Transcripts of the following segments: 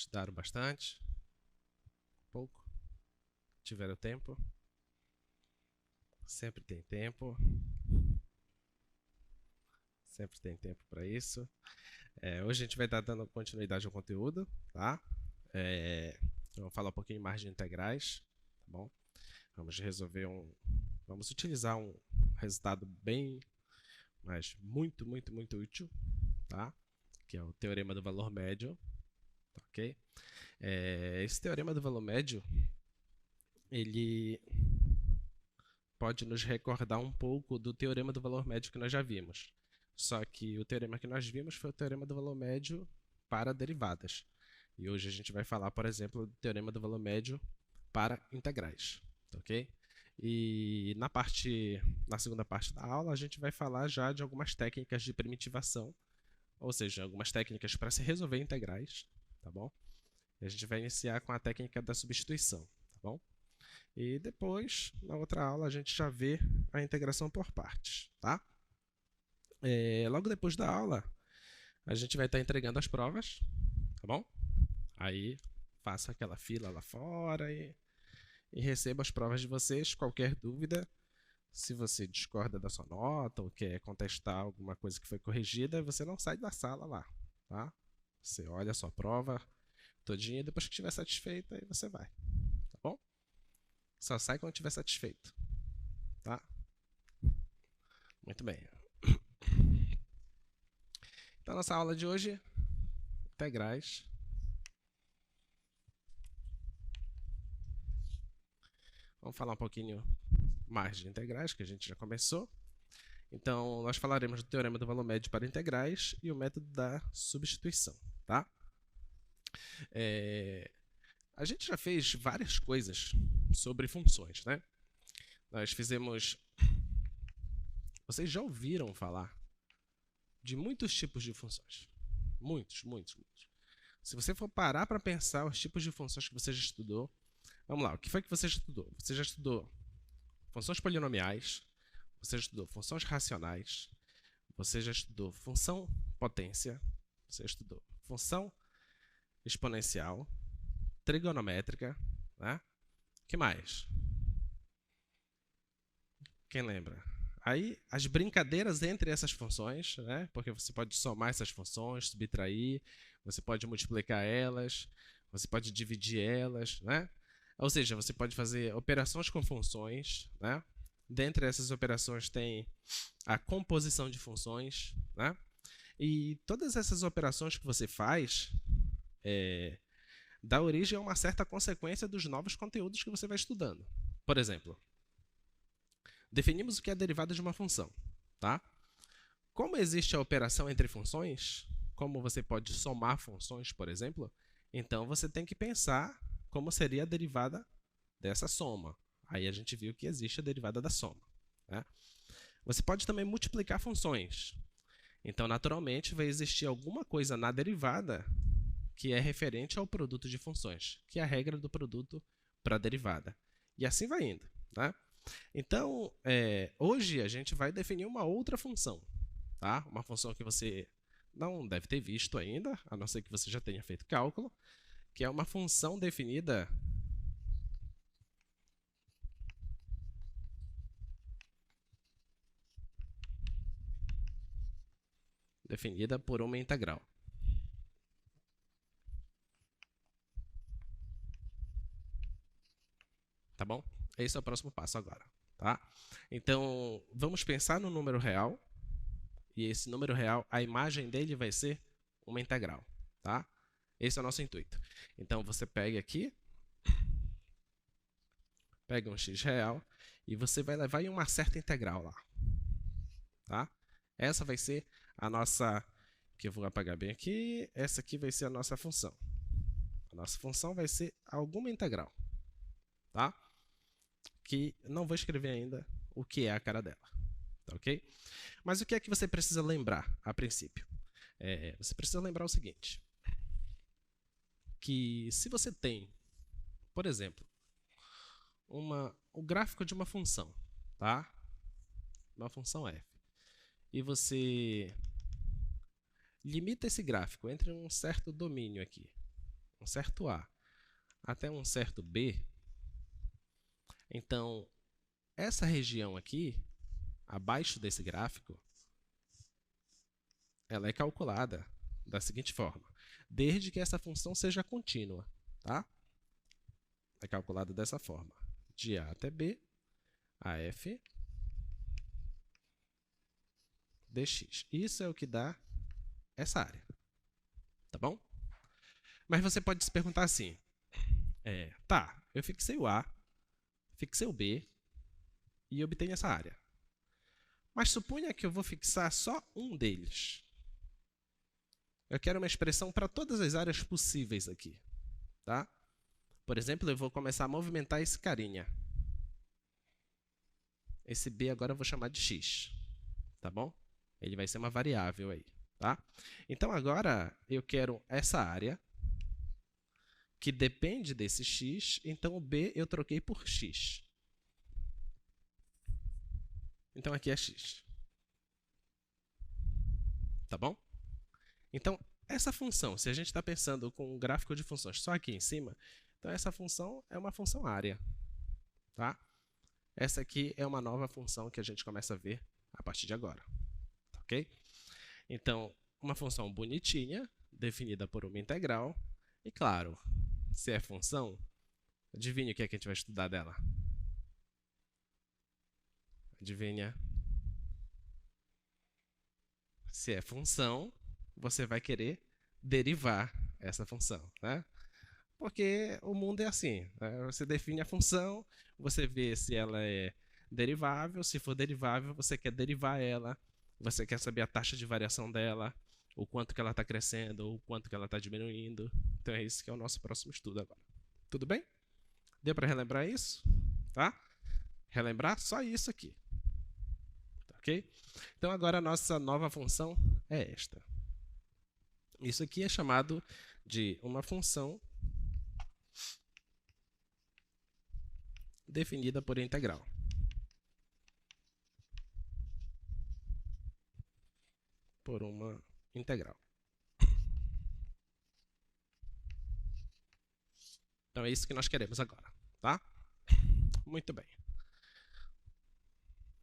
Estudaram bastante? Pouco? Tiveram tempo? Sempre tem tempo. Sempre tem tempo para isso. Hoje a gente vai estar dando continuidade ao conteúdo, tá? Eu vou falar um pouquinho mais de integrais, tá bom? Vamos utilizar um resultado bem, mas muito útil, tá? Que é o teorema do valor médio, tá, ok? Esse teorema do valor médio, ele pode nos recordar um pouco do teorema do valor médio que nós já vimos. Só que o teorema que nós vimos foi o teorema do valor médio para derivadas. E hoje a gente vai falar, por exemplo, do teorema do valor médio para integrais, ok? E na segunda parte da aula, a gente vai falar já de algumas técnicas de primitivação, ou seja, algumas técnicas para se resolver integrais, tá bom? E a gente vai iniciar com a técnica da substituição, tá bom? E depois, na outra aula, a gente já vê a integração por partes, tá? Logo depois da aula, a gente vai estar entregando as provas, tá bom? Aí, faça aquela fila lá fora e receba as provas de vocês. Qualquer dúvida, se você discorda da sua nota ou quer contestar alguma coisa que foi corrigida, você não sai da sala lá, tá? Você olha a sua prova todinha e depois que estiver satisfeito, aí você vai, tá bom? Só sai quando estiver satisfeito, tá? Muito bem. Então, nossa aula de hoje, integrais. Vamos falar um pouquinho mais de integrais, que a gente já começou. Então, nós falaremos do teorema do valor médio para integrais e o método da substituição, tá? A gente já fez várias coisas sobre funções, né? Nós fizemos... Vocês já ouviram falar de muitos tipos de funções. Muitos. Se você for parar para pensar os tipos de funções que você já estudou, vamos lá, o que foi que você já estudou? Você já estudou funções polinomiais, você já estudou funções racionais, você já estudou função potência, você já estudou função exponencial, trigonométrica, né? O que mais? Quem lembra? Aí, as brincadeiras entre essas funções, né? Porque você pode somar essas funções, subtrair, você pode multiplicar elas, você pode dividir elas, né? Ou seja, você pode fazer operações com funções, né? Dentre essas operações tem a composição de funções, né? E todas essas operações que você faz dá origem a uma certa consequência dos novos conteúdos que você vai estudando. Por exemplo, definimos o que é a derivada de uma função, tá? Como existe a operação entre funções, como você pode somar funções, por exemplo, então você tem que pensar como seria a derivada dessa soma. Aí a gente viu que existe a derivada da soma, né? Você pode também multiplicar funções. Então, naturalmente, vai existir alguma coisa na derivada que é referente ao produto de funções, que é a regra do produto para a derivada. E assim vai indo, né? Então, hoje a gente vai definir uma outra função, tá? Uma função que você não deve ter visto ainda, a não ser que você já tenha feito cálculo, que é uma função definida por uma integral. Tá bom? Esse é o próximo passo agora, tá? Então, vamos pensar no número real, e esse número real, a imagem dele vai ser uma integral, tá? Esse é o nosso intuito. Então, você pega aqui, pega um x real, e você vai levar em uma certa integral lá, tá? Essa vai ser a nossa, que eu vou apagar bem aqui, essa aqui vai ser a nossa função. A nossa função vai ser alguma integral, tá? Que não vou escrever ainda o que é a cara dela, tá ok? Mas o que é que você precisa lembrar a princípio? Você precisa lembrar o seguinte, que se você tem, por exemplo, o gráfico de uma função, tá? Uma função f, e você limita esse gráfico entre um certo domínio aqui, um certo A até um certo B, então essa região aqui, abaixo desse gráfico, ela é calculada da seguinte forma, desde que essa função seja contínua, tá? É calculada dessa forma, de A até B, a f dx. Isso é o que dá essa área, tá bom? Mas você pode se perguntar assim, tá, eu fixei o A, fixei o B e obtenho essa área. Mas suponha que eu vou fixar só um deles. Eu quero uma expressão para todas as áreas possíveis aqui, tá? Por exemplo, eu vou começar a movimentar esse carinha. Esse B agora eu vou chamar de x, tá bom? Ele vai ser uma variável aí, tá? Então agora eu quero essa área que depende desse x, então o B eu troquei por x. Então aqui é x. Tá bom? Então, essa função, se a gente está pensando com um gráfico de funções só aqui em cima, então essa função é uma função área. Tá? Essa aqui é uma nova função que a gente começa a ver a partir de agora. Ok? Então, uma função bonitinha, definida por uma integral. E claro, se é função, adivinha o que é que a gente vai estudar dela? Adivinha? Se é função, você vai querer derivar essa função, né? Porque o mundo é assim, né? Você define a função, você vê se ela é derivável, se for derivável, você quer derivar ela, você quer saber a taxa de variação dela, o quanto que ela está crescendo, ou o quanto que ela está diminuindo. Então é isso que é o nosso próximo estudo agora. Tudo bem? Deu para relembrar isso? Tá? Relembrar só isso aqui. Ok? Então agora a nossa nova função é esta. Isso aqui é chamado de uma função definida por integral. Por uma integral. Então é isso que nós queremos agora, tá? Muito bem.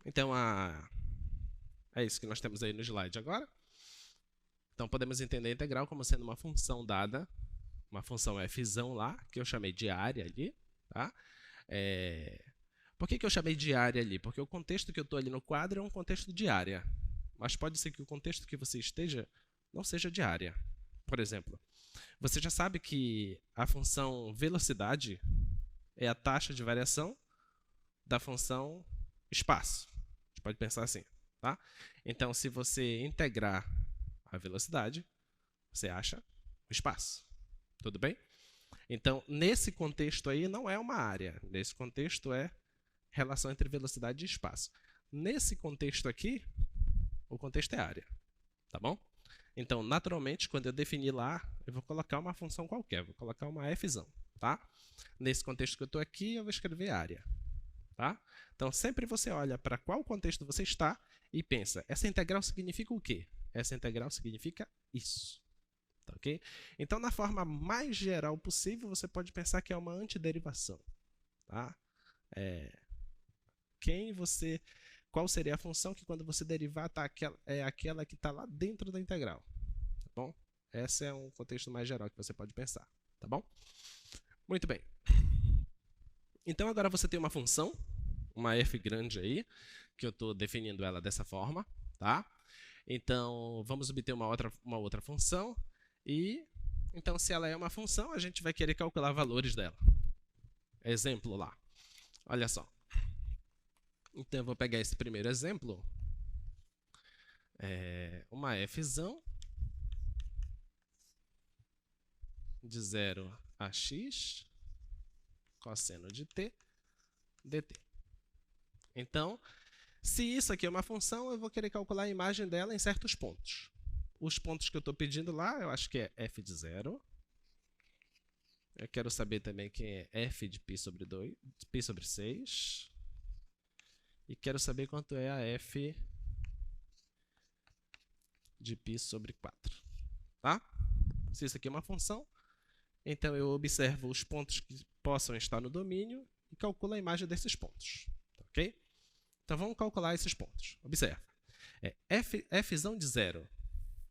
Então é isso que nós temos aí no slide agora. Então podemos entender a integral como sendo uma função dada, uma função f lá, que eu chamei de área ali, tá? Por que eu chamei de área ali? Porque o contexto que eu estou ali no quadro é um contexto de área. Mas pode ser que o contexto que você esteja não seja de área. Por exemplo, você já sabe que a função velocidade é a taxa de variação da função espaço. A gente pode pensar assim, tá? Então, se você integrar a velocidade, você acha o espaço. Tudo bem? Então, nesse contexto aí, não é uma área. Nesse contexto é relação entre velocidade e espaço. Nesse contexto aqui, o contexto é área. Tá bom? Então, naturalmente, quando eu definir lá, eu vou colocar uma função qualquer. Vou colocar uma f. Tá? Nesse contexto que eu estou aqui, eu vou escrever área. Tá? Então, sempre você olha para qual contexto você está e pensa, essa integral significa o quê? Essa integral significa isso. Tá, okay? Então, na forma mais geral possível, você pode pensar que é uma antiderivação. Tá? Qual seria a função que quando você derivar é aquela que está lá dentro da integral? Tá bom? Esse é um contexto mais geral que você pode pensar. Tá bom? Muito bem. Então agora você tem uma função, uma f grande aí, que eu estou definindo ela dessa forma. Tá? Então vamos obter uma outra função. E então se ela é uma função, a gente vai querer calcular valores dela. Exemplo lá. Olha só. Então, eu vou pegar esse primeiro exemplo, uma f de 0 a x, cosseno de t, dt. Então, se isso aqui é uma função, eu vou querer calcular a imagem dela em certos pontos. Os pontos que eu estou pedindo lá, eu acho que é f de 0. Eu quero saber também quem é f de π sobre 2, π sobre 6. E quero saber quanto é a f de π sobre 4. Tá? Se isso aqui é uma função, Então, eu observo os pontos que possam estar no domínio e calculo a imagem desses pontos. Ok? Então, vamos calcular esses pontos. Observa. Fzão de 0.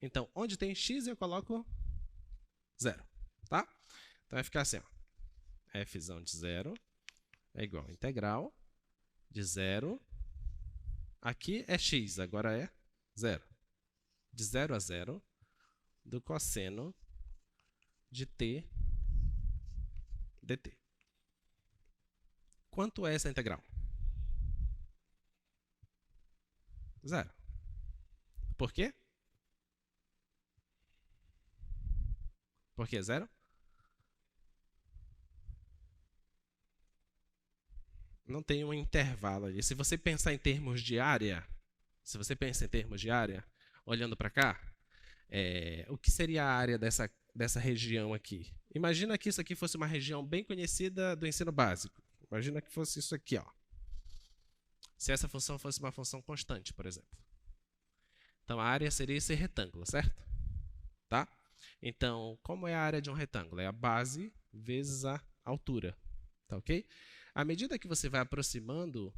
Então, onde tem x, eu coloco 0. Tá? Então, vai ficar assim. Ó. Fzão de 0 é igual a integral de 0. Aqui é x, agora é 0. De 0 a 0 do cosseno de t dt. Quanto é essa integral? 0. Por quê? Por que 0? Não tem um intervalo ali. Se você pensar em termos de área, olhando para cá, o que seria a área dessa região aqui? Imagina que isso aqui fosse uma região bem conhecida do ensino básico. Imagina que fosse isso aqui, ó. Se essa função fosse uma função constante, por exemplo. Então, a área seria esse retângulo, certo? Tá? Então, como é a área de um retângulo? É a base vezes a altura. Tá ok? À medida que você vai aproximando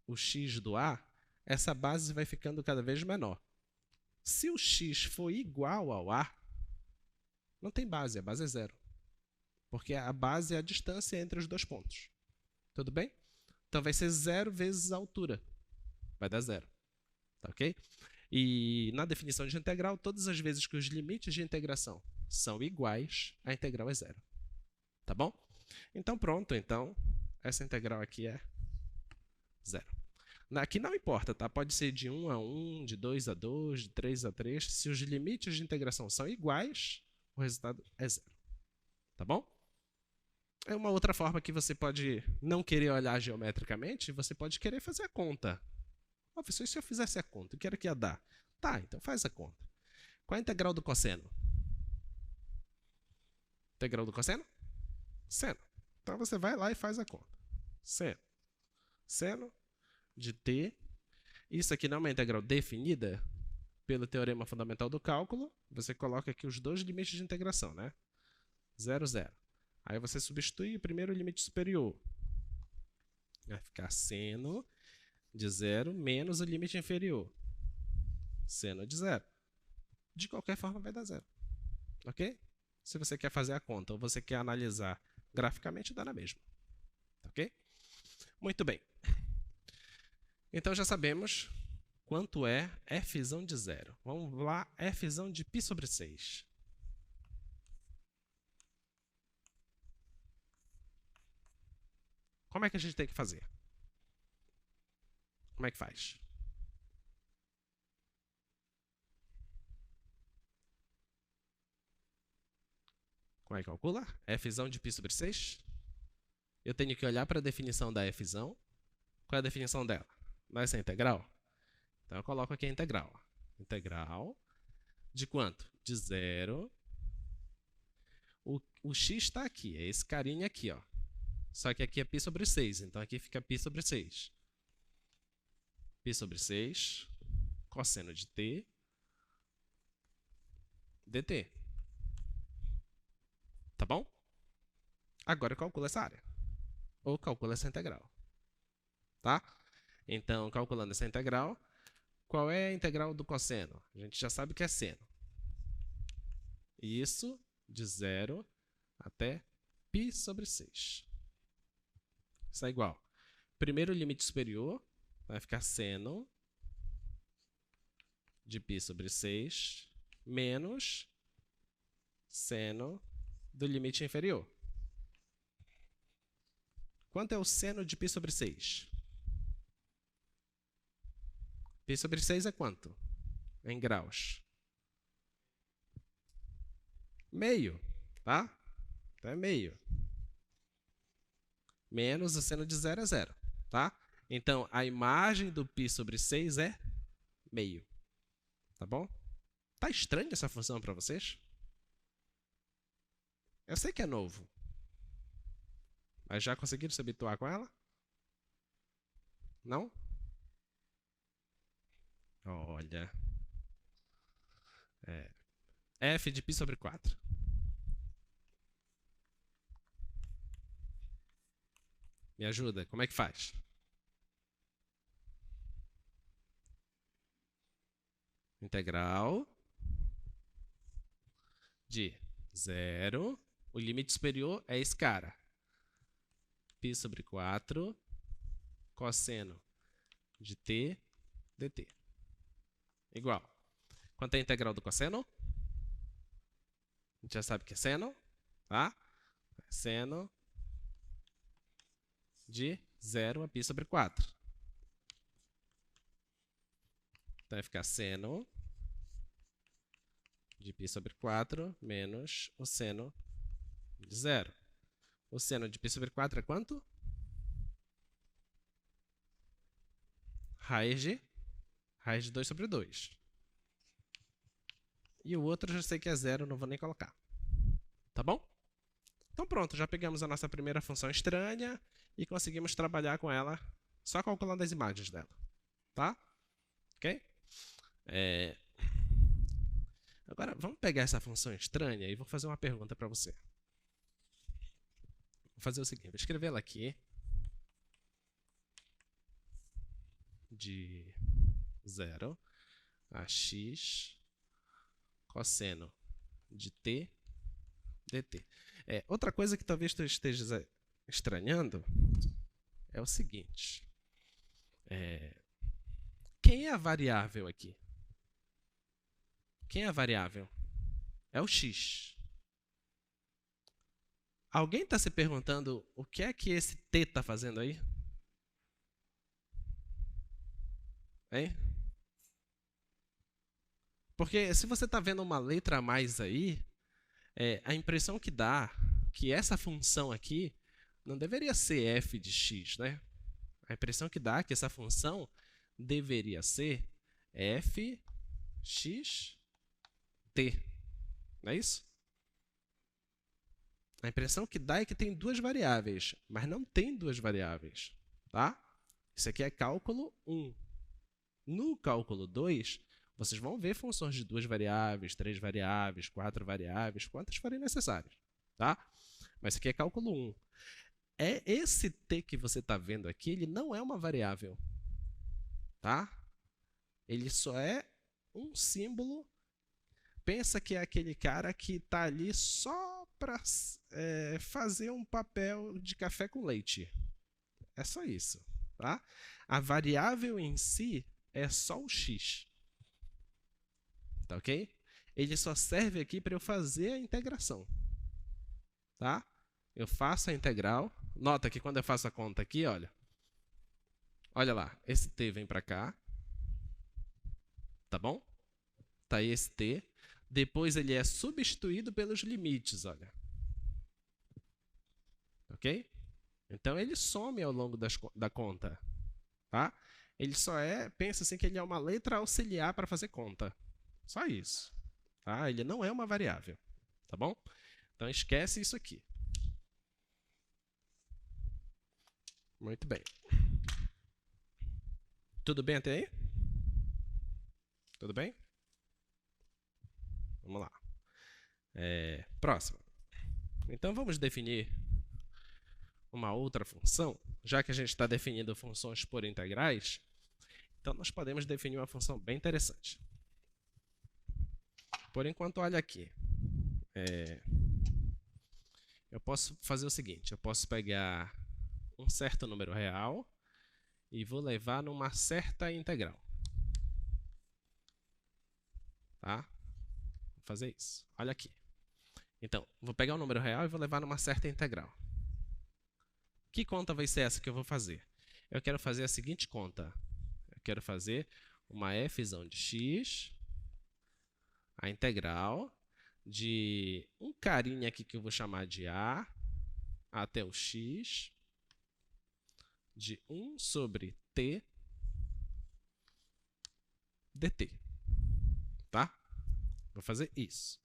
o x do A, essa base vai ficando cada vez menor. Se o x for igual ao A, não tem base, a base é 0. Porque a base é a distância entre os dois pontos. Tudo bem? Então, vai ser 0 vezes a altura. Vai dar 0. Tá ok? E na definição de integral, todas as vezes que os limites de integração são iguais, a integral é 0. Tá bom? Então, pronto. Então, essa integral aqui é 0. Aqui não importa, tá? Pode ser de 1 a 1, de 2 a 2, de 3 a 3. Se os limites de integração são iguais, o resultado é 0. Tá bom? É uma outra forma que você pode não querer olhar geometricamente, você pode querer fazer a conta. Professor, e se eu fizesse a conta? O que era que ia dar? Tá, então faz a conta. Qual é a integral do cosseno? Integral do cosseno? Seno. Então você vai lá e faz a conta. Seno de t. Isso aqui não é uma integral definida pelo teorema fundamental do cálculo. Você coloca aqui os dois limites de integração, né? 0, 0. Aí você substitui o primeiro limite superior. Vai ficar seno de 0 menos o limite inferior. Seno de 0. De qualquer forma vai dar 0. Ok? Se você quer fazer a conta ou você quer analisar graficamente, dá na mesma. Ok? Muito bem. Então já sabemos quanto é fzão de 0. Vamos lá, fzão de π sobre 6. Como é que a gente tem que fazer? Como é que faz? Como é que calcula? Fzão de π sobre 6. Eu tenho que olhar para a definição da fzão. Qual é a definição dela? Não é essa integral? Então eu coloco aqui a integral. Integral de quanto? De 0. O x está aqui, é esse carinha aqui, ó. Só que aqui é π sobre 6, então aqui fica π sobre 6. π sobre 6, cosseno de t, dt. Tá bom? Agora eu calculo essa área. Ou calculo essa integral. Tá? Então, calculando essa integral, qual é a integral do cosseno? A gente já sabe que é seno. Isso de 0 até π sobre 6. Isso é igual. Primeiro limite superior vai ficar seno de π sobre 6 menos seno do limite inferior. Quanto é o seno de π sobre 6? π sobre 6 é quanto? Em graus. Meio, tá? Então é meio. Menos o seno de 0 é 0, tá? Então, a imagem do π sobre 6 é meio. Tá bom? Tá estranha essa função para vocês? Eu sei que é novo. Mas já conseguiram se habituar com ela? Não? Olha. F de π sobre 4. Me ajuda, como é que faz? Integral de 0. O limite superior é esse cara. Π sobre 4 cosseno de t dt. Igual. Quanto é a integral do cosseno? A gente já sabe que é seno, tá? Seno de 0 a π sobre 4. Então vai ficar seno de π sobre 4 menos o seno de 0. O seno de π sobre 4 é quanto? Raiz de 2 sobre 2. E o outro eu já sei que é 0, não vou nem colocar. Tá bom? Então pronto, já pegamos a nossa primeira função estranha e conseguimos trabalhar com ela só calculando as imagens dela. Tá? Ok? Agora, vamos pegar essa função estranha e vou fazer uma pergunta para você. Vou fazer o seguinte, vou escrever ela aqui. De 0 a x cosseno de t dt. Outra coisa que talvez tu esteja estranhando é o seguinte. Quem é a variável aqui? Quem é a variável? É o x. Alguém está se perguntando o que é que esse t está fazendo aí? Hein? Porque se você está vendo uma letra a mais aí, a impressão que dá que essa função aqui não deveria ser f de x, né? A impressão que dá é que essa função deveria ser f x t. Não é isso? A impressão que dá é que tem duas variáveis, mas não tem duas variáveis. Tá? Isso aqui é cálculo 1. No cálculo 2, vocês vão ver funções de 2 variáveis, 3 variáveis, 4 variáveis, quantas forem necessárias. Tá? Mas isso aqui é cálculo 1. Esse t que você está vendo aqui, ele não é uma variável. Tá? Ele só é um símbolo. Pensa que é aquele cara que está ali só para fazer um papel de café com leite. É só isso. Tá? A variável em si é só o x. Tá ok? Ele só serve aqui para eu fazer a integração. Tá? Eu faço a integral. Nota que quando eu faço a conta aqui, olha lá, esse t vem para cá. Tá bom? Tá aí esse t. Depois ele é substituído pelos limites, olha. Ok? Então ele some ao longo da conta. Tá? Ele só pensa assim que ele é uma letra auxiliar para fazer conta. Só isso. Tá? Ele não é uma variável. Tá bom? Então esquece isso aqui. Muito bem. Tudo bem até aí? Tudo bem? Vamos lá. Próximo. Então vamos definir uma outra função. Já que a gente está definindo funções por integrais, então nós podemos definir uma função bem interessante. Por enquanto, olha aqui. Eu posso fazer o seguinte, eu posso pegar um certo número real e vou levar numa certa integral. Tá? Vou fazer isso. Olha aqui. Então, vou pegar um número real e vou levar numa certa integral. Que conta vai ser essa que eu vou fazer? Eu quero fazer a seguinte conta. Eu quero fazer uma f de x, a integral de um carinha aqui que eu vou chamar de a até o x, de 1 sobre t dt. Tá? Vou fazer isso.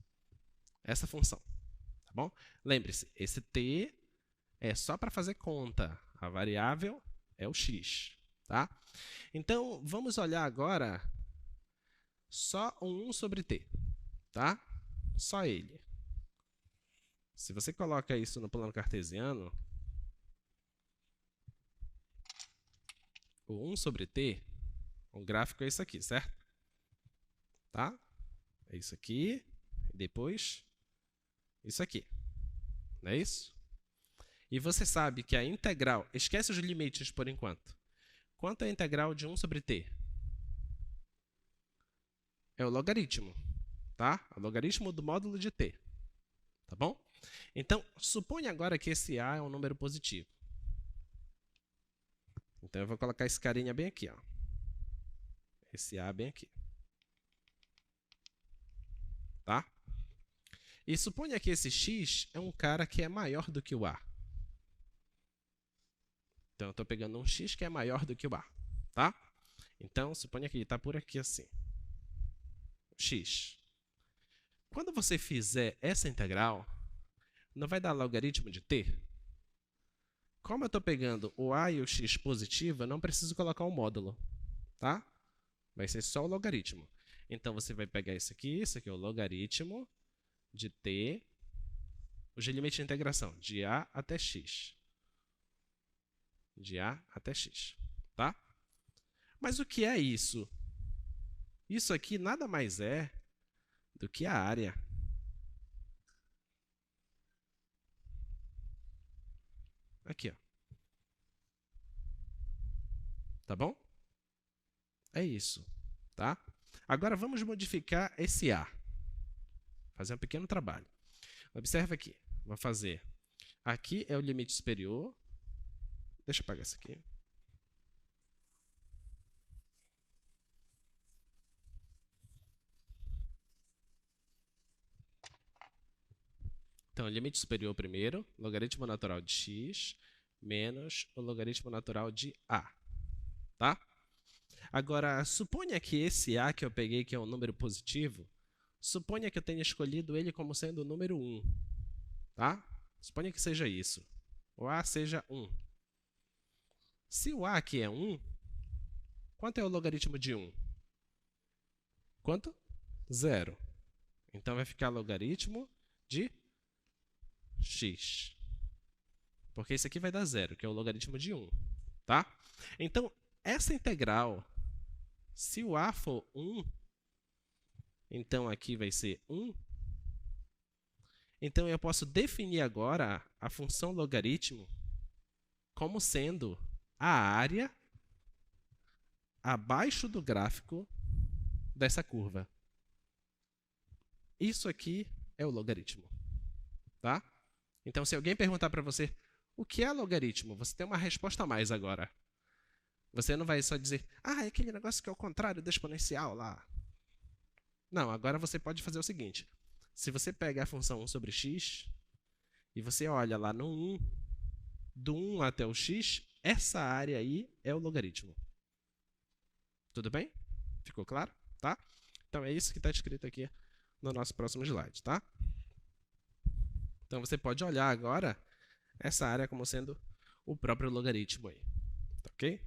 Essa função. Tá bom? Lembre-se, esse t é só para fazer conta. A variável é o x. Tá? Então, vamos olhar agora só o 1 sobre t. Tá? Só ele. Se você coloca isso no plano cartesiano, o 1 sobre t, o gráfico é isso aqui, certo? Tá? É isso aqui, e depois isso aqui. Não é isso? E você sabe que a integral... Esquece os limites por enquanto. Quanto é a integral de 1 sobre t? É o logaritmo, tá? O logaritmo do módulo de t. Tá bom? Então, suponha agora que esse a é um número positivo. Então, eu vou colocar esse carinha bem aqui, ó. Esse a bem aqui. Tá? E suponha que esse x é um cara que é maior do que o a. Então, eu estou pegando um x que é maior do que o a. Tá? Então, suponha que ele está por aqui assim. X. Quando você fizer essa integral, não vai dar logaritmo de t? Como eu estou pegando o a e o x positivo, eu não preciso colocar um módulo. Tá? Vai ser só o logaritmo. Então, você vai pegar isso aqui é o logaritmo de t, os limites de integração, de a até x. De a até x. Tá? Mas o que é isso? Isso aqui nada mais é do que a área. Aqui, ó. Tá bom? É isso, tá? Agora vamos modificar esse a. Fazer um pequeno trabalho. Observa aqui. Vou fazer. Aqui é o limite superior. Deixa eu apagar isso aqui. Então, limite superior primeiro, logaritmo natural de x menos o logaritmo natural de a. Tá? Agora, suponha que esse a que eu peguei, que é um número positivo, suponha que eu tenha escolhido ele como sendo o número 1. Tá? Suponha que seja isso. O a seja 1. Se o a aqui é 1, quanto é o logaritmo de 1? Quanto? 0. Então, vai ficar logaritmo de x. Porque isso aqui vai dar 0, que é o logaritmo de 1. Tá? Então, essa integral, se o a for 1, então aqui vai ser 1. Então, eu posso definir agora a função logaritmo como sendo a área abaixo do gráfico dessa curva. Isso aqui é o logaritmo. Tá? Então, se alguém perguntar para você o que é logaritmo, você tem uma resposta a mais agora. Você não vai só dizer, é aquele negócio que é o contrário do exponencial lá. Não, agora você pode fazer o seguinte. Se você pega a função 1 sobre x e você olha lá no 1, do 1 até o x, essa área aí é o logaritmo. Tudo bem? Ficou claro? Tá? Então, é isso que está escrito aqui no nosso próximo slide. Tá? Então, você pode olhar agora essa área como sendo o próprio logaritmo aí. Tá ok?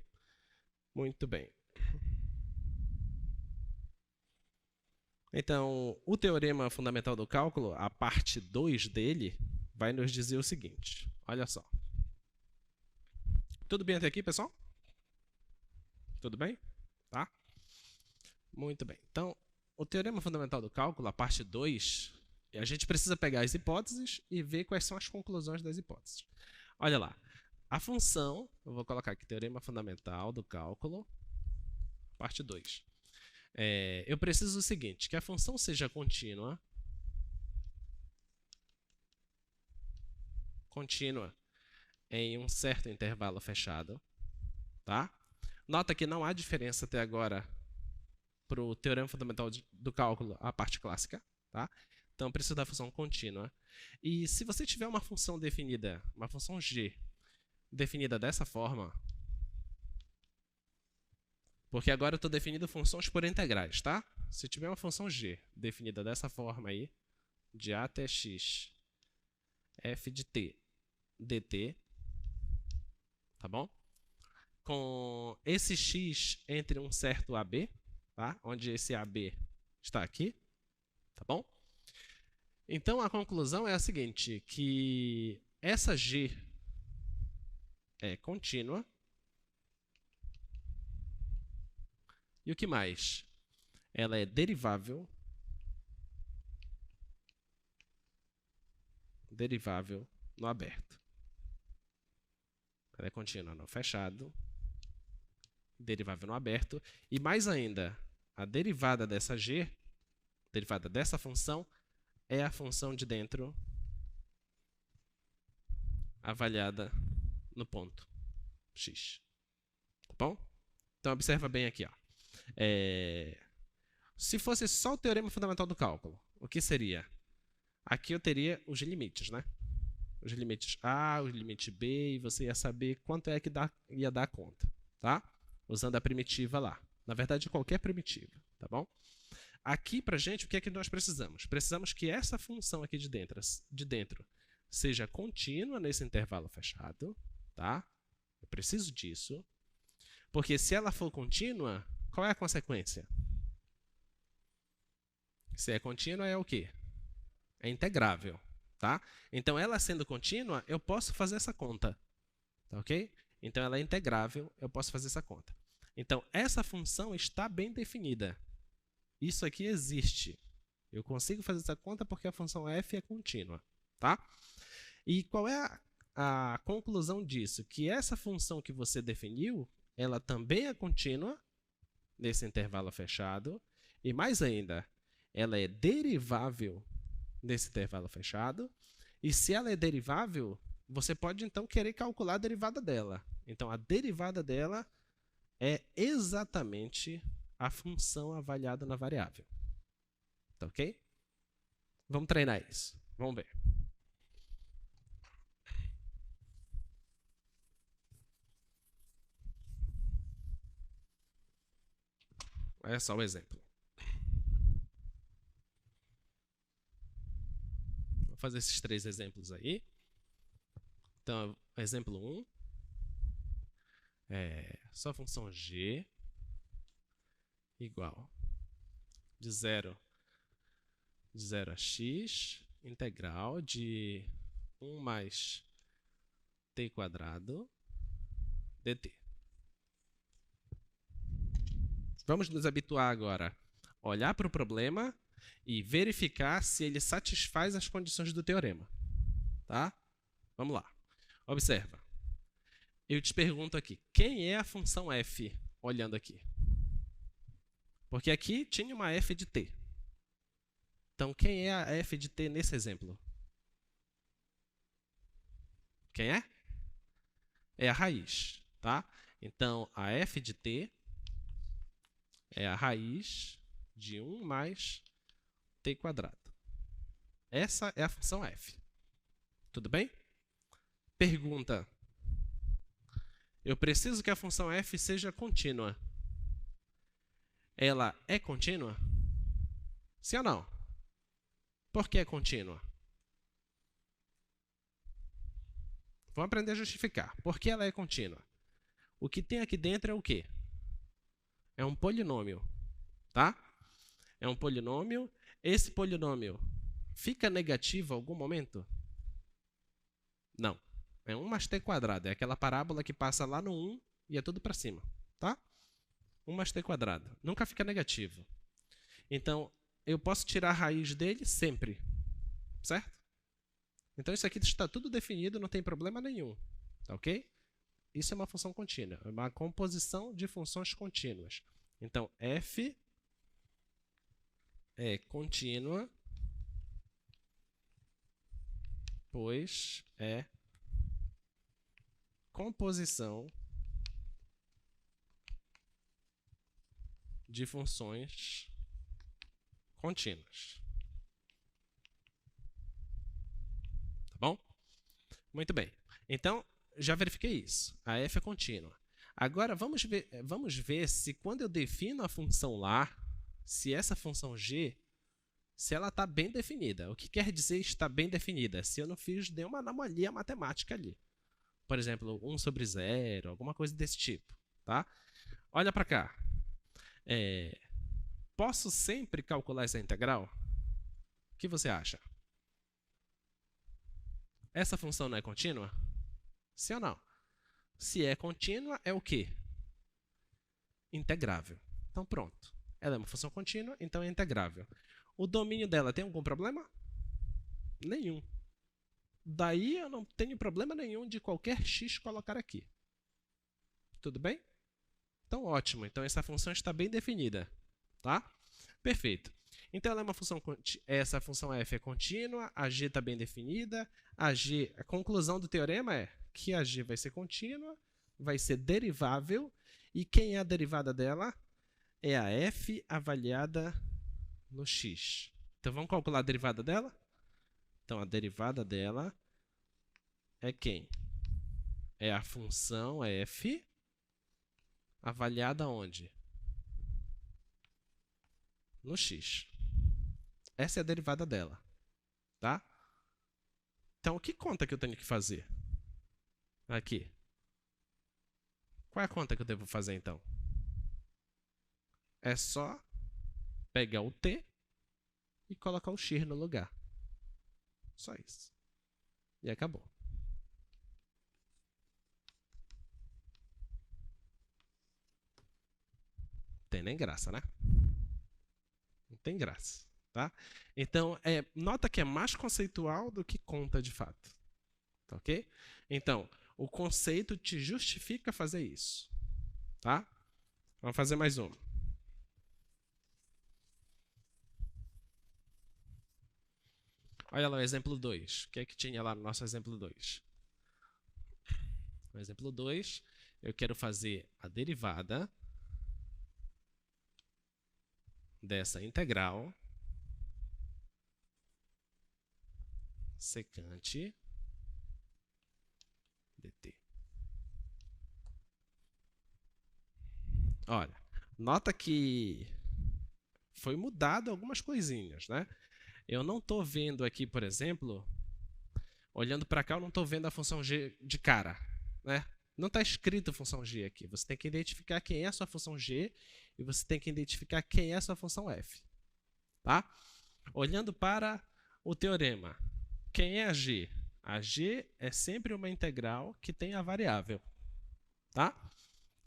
Muito bem. Então, o teorema fundamental do cálculo, a parte 2 dele, vai nos dizer o seguinte. Olha só. Tudo bem até aqui, pessoal? Tudo bem? Tá? Muito bem. Então, o teorema fundamental do cálculo, a parte 2, a gente precisa pegar as hipóteses e ver quais são as conclusões das hipóteses. Olha lá. A função, eu vou colocar aqui, teorema fundamental do cálculo, parte 2. Eu preciso do seguinte, que a função seja contínua em um certo intervalo fechado. Tá? Nota que não há diferença até agora para o teorema fundamental do cálculo, a parte clássica. Tá? Então, preciso da função contínua. E se você tiver uma função definida, uma função g, definida dessa forma, porque agora eu estou definindo funções por integrais, tá? Se tiver uma função g definida dessa forma aí, de a até x, f de t dt, tá bom? Com esse x entre um certo AB, tá? Onde esse AB está aqui, tá bom? Então, a conclusão é a seguinte, que essa g é contínua E o que mais? Ela é derivável no aberto. Ela é contínua no fechado, derivável no aberto. E mais ainda, a derivada dessa g, derivada dessa função, é a função de dentro avaliada no ponto x. Tá bom? Então, observa bem aqui. Ó. Se fosse só o teorema fundamental do cálculo, o que seria? Aqui eu teria os limites, né? Os limites A, os limites B, e você ia saber quanto é que ia dar a conta, tá? Usando a primitiva lá. Na verdade, qualquer primitiva, tá bom? Aqui, pra gente, o que é que nós precisamos? Precisamos que essa função aqui de dentro seja contínua nesse intervalo fechado, tá? Eu preciso disso. Porque se ela for contínua, qual é a consequência? Se é contínua, é o quê? É integrável, tá? Então, ela sendo contínua, eu posso fazer essa conta, tá ok? Então, ela é integrável, eu posso fazer essa conta. Então, essa função está bem definida. Isso aqui existe. Eu consigo fazer essa conta porque a função f é contínua, tá? E qual é a conclusão disso? Que essa função que você definiu, ela também é contínua nesse intervalo fechado. E mais ainda, ela é derivável nesse intervalo fechado. E se ela é derivável, você pode então querer calcular a derivada dela. Então, a derivada dela é exatamente a função avaliada na variável. Tá ok? Vamos treinar isso. Vamos ver. Olha só o exemplo. Vou fazer esses 3 exemplos aí. Então, exemplo 1 é só a função g igual de 0 a x, integral de 1 mais t quadrado dt. Vamos nos habituar agora a olhar para o problema e verificar se ele satisfaz as condições do teorema. Tá? Vamos lá. Observa. Eu te pergunto aqui, quem é a função f, olhando aqui? Porque aqui tinha uma f de t. Então, quem é a f de t nesse exemplo? Quem é? É a raiz, tá? Então, a f de t é a raiz de 1 mais t quadrado. Essa é a função f. Tudo bem? Pergunta. Eu preciso que a função f seja contínua. Ela é contínua? Sim ou não? Por que é contínua? Vamos aprender a justificar. Por que ela é contínua? O que tem aqui dentro é o quê? É um polinômio, tá? É um polinômio. Esse polinômio fica negativo em algum momento? Não. É 1 mais t quadrado. É aquela parábola que passa lá no 1 e é tudo para cima, tá? 1 mais t quadrado. Nunca fica negativo. Então, eu posso tirar a raiz dele sempre, certo? Então, isso aqui está tudo definido, não tem problema nenhum, tá ok? Isso é uma função contínua, é uma composição de funções contínuas. Então, f é contínua, pois é composição de funções contínuas. Tá bom? Muito bem. Então, já verifiquei isso. A f é contínua. Agora, vamos ver se quando eu defino a função lá, se essa função g, se ela está bem definida. O que quer dizer está bem definida? Se eu não fiz nenhuma anomalia matemática ali. Por exemplo, 1 sobre 0, alguma coisa desse tipo. Tá? Olha para cá. Posso sempre calcular essa integral? O que você acha? Essa função não é contínua? Sim ou não? Se é contínua, é o quê? Integrável. Então pronto. Ela é uma função contínua, então é integrável. O domínio dela tem algum problema? Nenhum. Daí eu não tenho problema nenhum de qualquer x colocar aqui. Tudo bem? Então ótimo. Então essa função está bem definida. Tá? Perfeito. Então ela é uma função, essa função f é contínua, a g está bem definida, a conclusão do teorema é que a g vai ser contínua, vai ser derivável, e quem é a derivada dela? É a f avaliada no x. Então vamos calcular a derivada dela? Então a derivada dela é quem? É a função f avaliada onde? No x. Essa é a derivada dela. Tá? Então, que conta que eu tenho que fazer? Aqui. Qual é a conta que eu devo fazer, então? É só pegar o t e colocar o x no lugar. Só isso. E acabou. Tem nem graça, né? Não tem graça, tá? Então, nota que é mais conceitual do que conta de fato. Tá, ok? Então, o conceito te justifica fazer isso. Tá? Vamos fazer mais uma. Olha lá o exemplo 2. O que é que tinha lá no nosso exemplo 2? No exemplo 2, eu quero fazer a derivada dessa integral secante dt. Olha, nota que foi mudado algumas coisinhas, né? Eu não estou vendo aqui, por exemplo, olhando para cá, eu não estou vendo a função g de cara, né? Não está escrito função g aqui. Você tem que identificar quem é a sua função g e você tem que identificar quem é a sua função f. Tá? Olhando para o teorema, quem é a g? A g é sempre uma integral que tem a variável. Tá?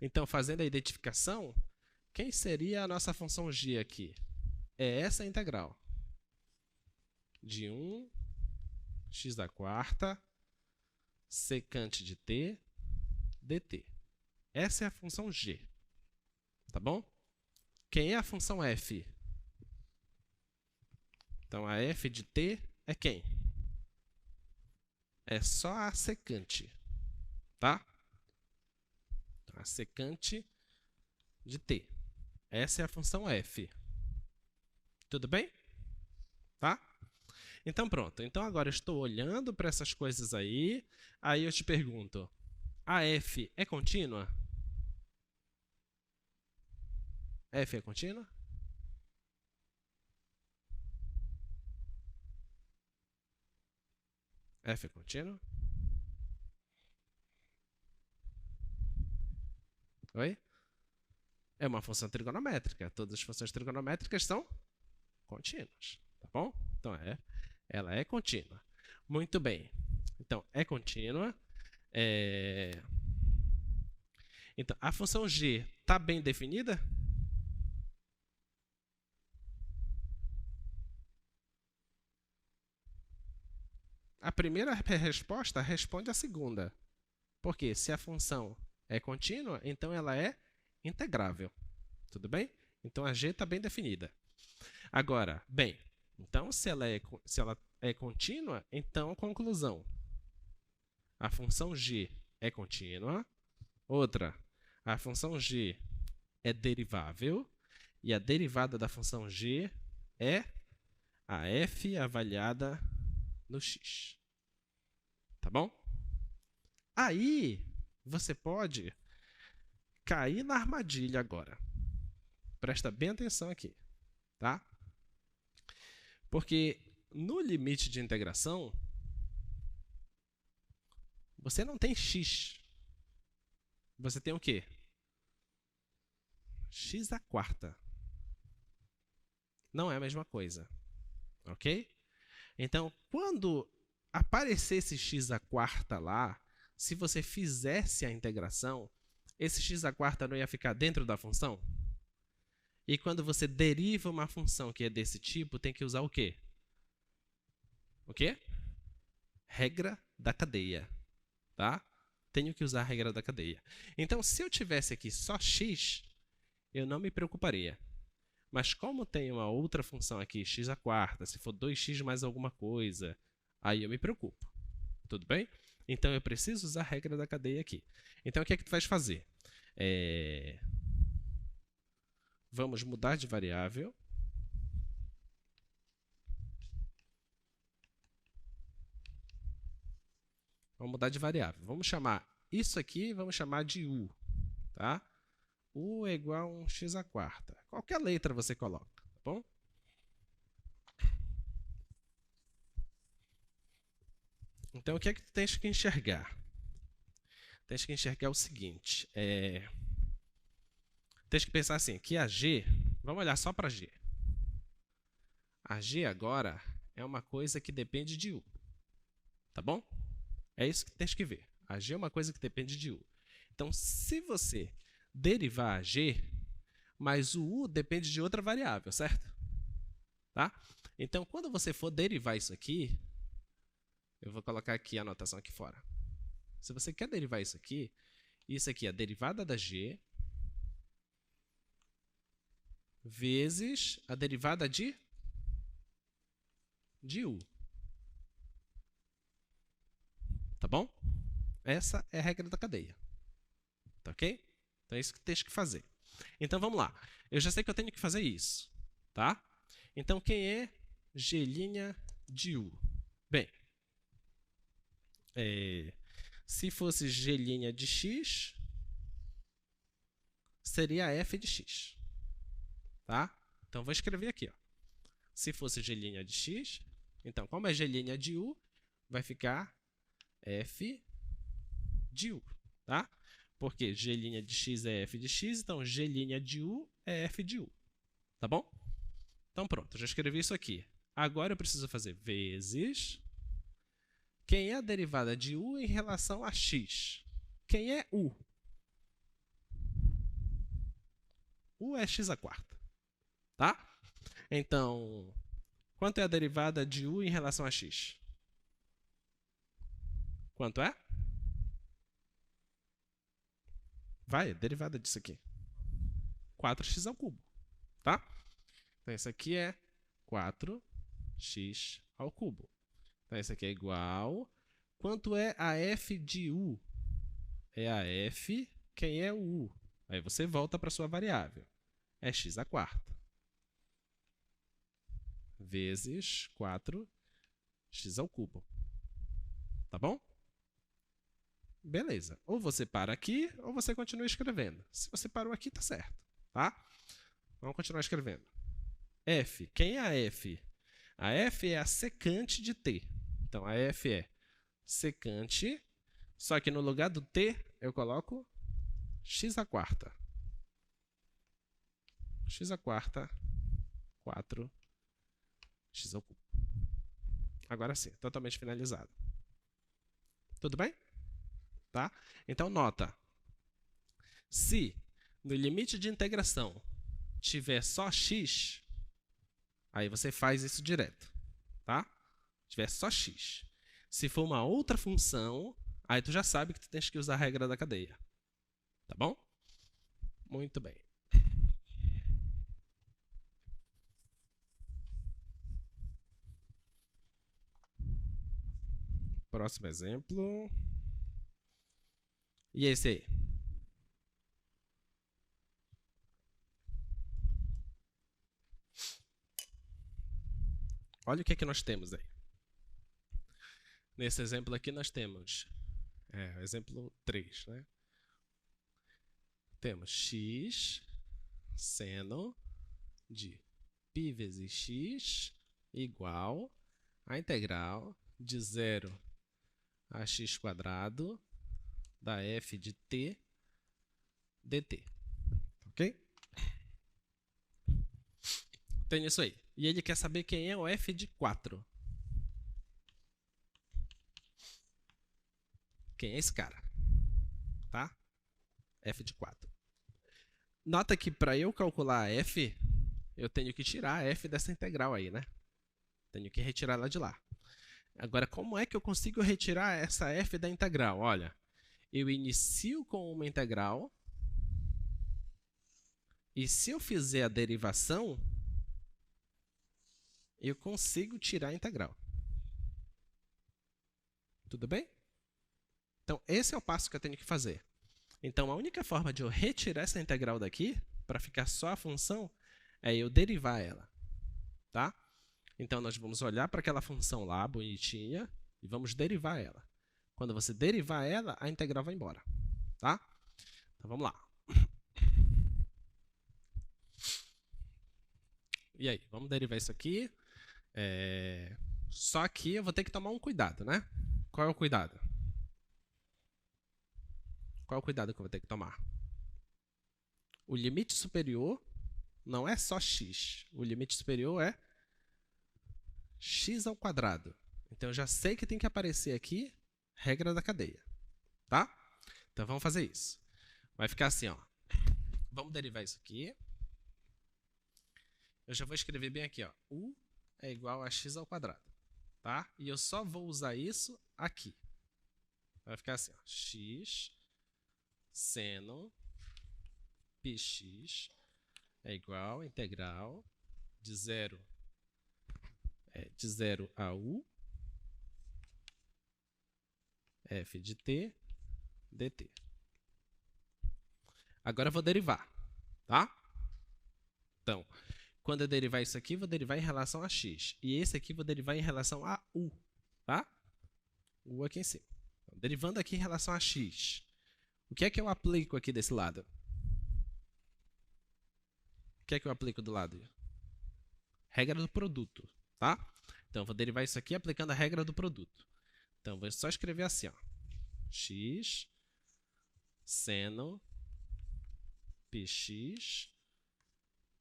Então, fazendo a identificação, quem seria a nossa função g aqui? É essa integral. De 1x² secante de t dt. Essa é a função g. Tá bom? Quem é a função f? Então, a f de t é quem? É só a secante. Tá? A secante de t. Essa é a função f. Tudo bem? Tá? Então, pronto. Então, agora eu estou olhando para essas coisas aí. Aí eu te pergunto, a f é contínua? F é contínua? F é contínua? Oi? É uma função trigonométrica. Todas as funções trigonométricas são contínuas. Tá bom? Então, ela é contínua. Muito bem. Então, é contínua. Então, a função g está bem definida? A primeira resposta responde à segunda. Porque se a função é contínua, então ela é integrável. Tudo bem? Então, a g está bem definida. Agora, bem, então se ela é contínua, então, conclusão. A função g é contínua. Outra, a função g é derivável. E a derivada da função g é a f avaliada no x. Tá bom? Aí, você pode cair na armadilha agora. Presta bem atenção aqui. Tá? Porque no limite de integração, você não tem x. Você tem o quê? x². Não é a mesma coisa. Ok? Então, quando aparecer esse x² lá, se você fizesse a integração, esse x² não ia ficar dentro da função? E quando você deriva uma função que é desse tipo, tem que usar o quê? O quê? Regra da cadeia, tá? Tenho que usar a regra da cadeia. Então, se eu tivesse aqui só x, eu não me preocuparia. Mas como tem uma outra função aqui, x à quarta, se for 2x mais alguma coisa, aí eu me preocupo. Tudo bem? Então, eu preciso usar a regra da cadeia aqui. Então, o que é que tu vais fazer? Vamos mudar de variável. Vamos mudar de variável. Vamos chamar isso aqui, vamos chamar de u. Tá? U é igual a um x à quarta. Qualquer letra você coloca, tá bom? Então, o que é que tu tens que enxergar? Tens que enxergar o seguinte. Tens que pensar assim, que a G... Vamos olhar só para G. A G agora é uma coisa que depende de U. Tá bom? É isso que tens que ver. A G é uma coisa que depende de U. Então, se você derivar a G, mas o U depende de outra variável, certo? Tá? Então, quando você for derivar isso aqui, eu vou colocar aqui a anotação aqui fora. Se você quer derivar isso aqui é a derivada da G vezes a derivada de U. Tá bom? Essa é a regra da cadeia. Tá ok? Então é isso que tens que fazer. Então vamos lá. Eu já sei que eu tenho que fazer isso. Tá? Então quem é G' de U? Bem, se fosse G' de X, seria f de X. Tá? Então vou escrever aqui. Ó. Se fosse G' de X, então como é G' de U, vai ficar f de U. Tá? Porque G' de X é f de X, então G' de U é f de U. Tá bom? Então pronto, já escrevi isso aqui. Agora eu preciso fazer vezes... Quem é a derivada de U em relação a X? Quem é U? U é x à quarta. Tá? Então, quanto é a derivada de U em relação a X? Quanto é? Vai, derivada disso aqui. 4x ao cubo. Tá? Então, isso aqui é 4x ao cubo. Então, isso aqui é igual... Quanto é a f de U? É a f, quem é o U? Aí você volta para a sua variável. É x à quarta. Vezes 4x ao cubo. Tá bom? Beleza. Ou você para aqui, ou você continua escrevendo. Se você parou aqui, tá certo. Tá? Vamos continuar escrevendo. F. Quem é a F? A F é a secante de t. Então, a F é secante, só que no lugar do t, eu coloco x à quarta. X à quarta, 4x ao cubo. Agora sim, totalmente finalizado. Tudo bem? Tá? Então, nota. Se no limite de integração tiver só x, aí você faz isso direto. Tá? Se tiver só x. Se for uma outra função, aí tu já sabe que tu tens que usar a regra da cadeia. Tá bom? Muito bem. Próximo exemplo. E esse aí? Olha o que é que nós temos aí. Nesse exemplo aqui nós temos, exemplo 3, né? Temos x seno de π vezes x igual a integral de 0 a x² da f de t dt. Ok? Tem isso aí. E ele quer saber quem é o f de 4. Quem é esse cara? Tá? F de 4. Nota que para eu calcular a f, eu tenho que tirar a f dessa integral aí, né? Tenho que retirar ela de lá. Agora, como é que eu consigo retirar essa f da integral? Olha, eu inicio com uma integral e se eu fizer a derivação, eu consigo tirar a integral. Tudo bem? Então, esse é o passo que eu tenho que fazer. Então, a única forma de eu retirar essa integral daqui, para ficar só a função, é eu derivar ela. Tá? Então, nós vamos olhar para aquela função lá, bonitinha, e vamos derivar ela. Quando você derivar ela, a integral vai embora. Tá? Então, vamos lá. E aí, vamos derivar isso aqui. Só que eu vou ter que tomar um cuidado, né? Qual é o cuidado? Qual é o cuidado que eu vou ter que tomar? O limite superior não é só x. O limite superior é x ao quadrado. Então, eu já sei que tem que aparecer aqui regra da cadeia. Tá? Então, vamos fazer isso. Vai ficar assim, ó. Vamos derivar isso aqui. Eu já vou escrever bem aqui, ó. U é igual a x ao quadrado. Tá? E eu só vou usar isso aqui. Vai ficar assim, ó. X seno px é igual a integral de 0 a u f de t dt. Agora eu vou derivar, tá? Então, quando eu derivar isso aqui, vou derivar em relação a x. E esse aqui vou derivar em relação a u, tá? U aqui em cima. Então, derivando aqui em relação a x. O que é que eu aplico aqui desse lado? O que é que eu aplico do lado? Regra do produto, tá? Então, eu vou derivar isso aqui aplicando a regra do produto. Então, vou só escrever assim, ó. X seno px.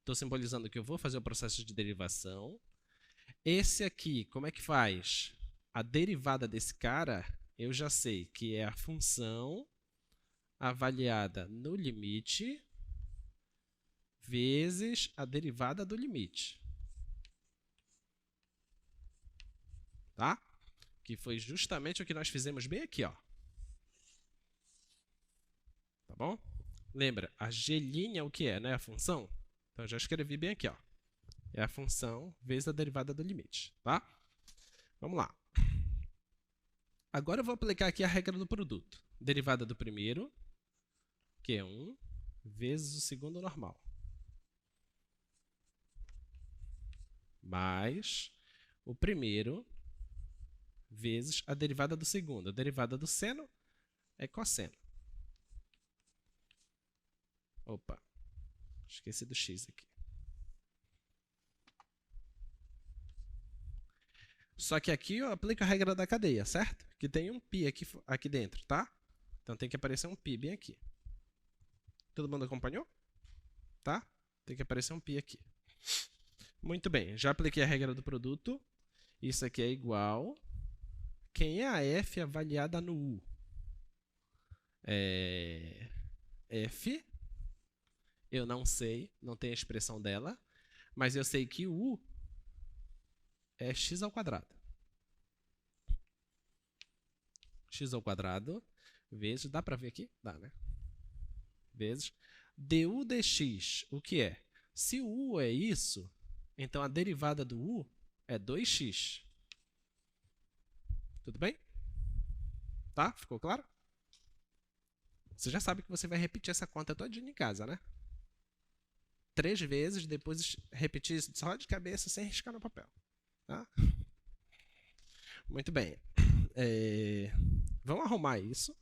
Estou simbolizando que eu vou fazer o processo de derivação. Esse aqui, como é que faz? A derivada desse cara, eu já sei que é a função avaliada no limite vezes a derivada do limite. Tá? Que foi justamente o que nós fizemos bem aqui, ó. Tá bom? Lembra, a g' o que é, né? A função? Então, eu já escrevi bem aqui, ó. É a função vezes a derivada do limite, tá? Vamos lá. Agora eu vou aplicar aqui a regra do produto. Derivada do primeiro, que é 1, vezes o segundo normal. Mais o primeiro vezes a derivada do segundo. A derivada do seno é cosseno. Opa, esqueci do x aqui. Só que aqui eu aplico a regra da cadeia, certo? Que tem um π aqui dentro, tá? Então tem que aparecer um π bem aqui. Todo mundo acompanhou? Tá? Tem que aparecer um π aqui. Muito bem, já apliquei a regra do produto. Isso aqui é igual. Quem é a f avaliada no u? F. Eu não sei, não tem a expressão dela. Mas eu sei que o u é x ao quadrado. X ao quadrado vezes, dá para ver aqui? Dá, né? Vezes du dx, o que é? Se o u é isso, então a derivada do u é 2x. Tudo bem? Tá? Ficou claro? Você já sabe que você vai repetir essa conta todinha em casa, né? 3 vezes, depois repetir só de cabeça, sem riscar no papel. Tá? Muito bem. Vamos arrumar isso.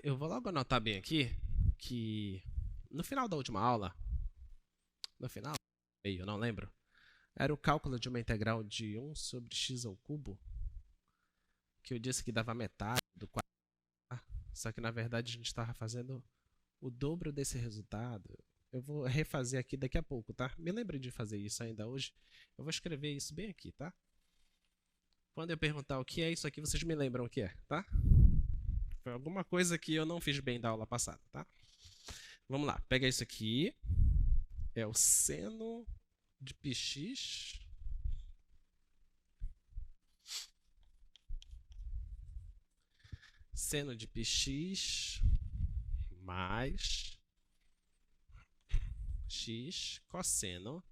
Eu vou logo anotar bem aqui que no final da última aula, no final, eu não lembro, era o cálculo de uma integral de 1 sobre x ao cubo, que eu disse que dava metade do quadrado, só que na verdade a gente estava fazendo o dobro desse resultado. Eu vou refazer aqui daqui a pouco, tá? Me lembre de fazer isso ainda hoje. Eu vou escrever isso bem aqui, tá? Quando eu perguntar o que é isso aqui, vocês me lembram o que é, tá? Foi alguma coisa que eu não fiz bem da aula passada, tá? Vamos lá, pega isso aqui. É o seno de πx seno de πx mais x cosseno.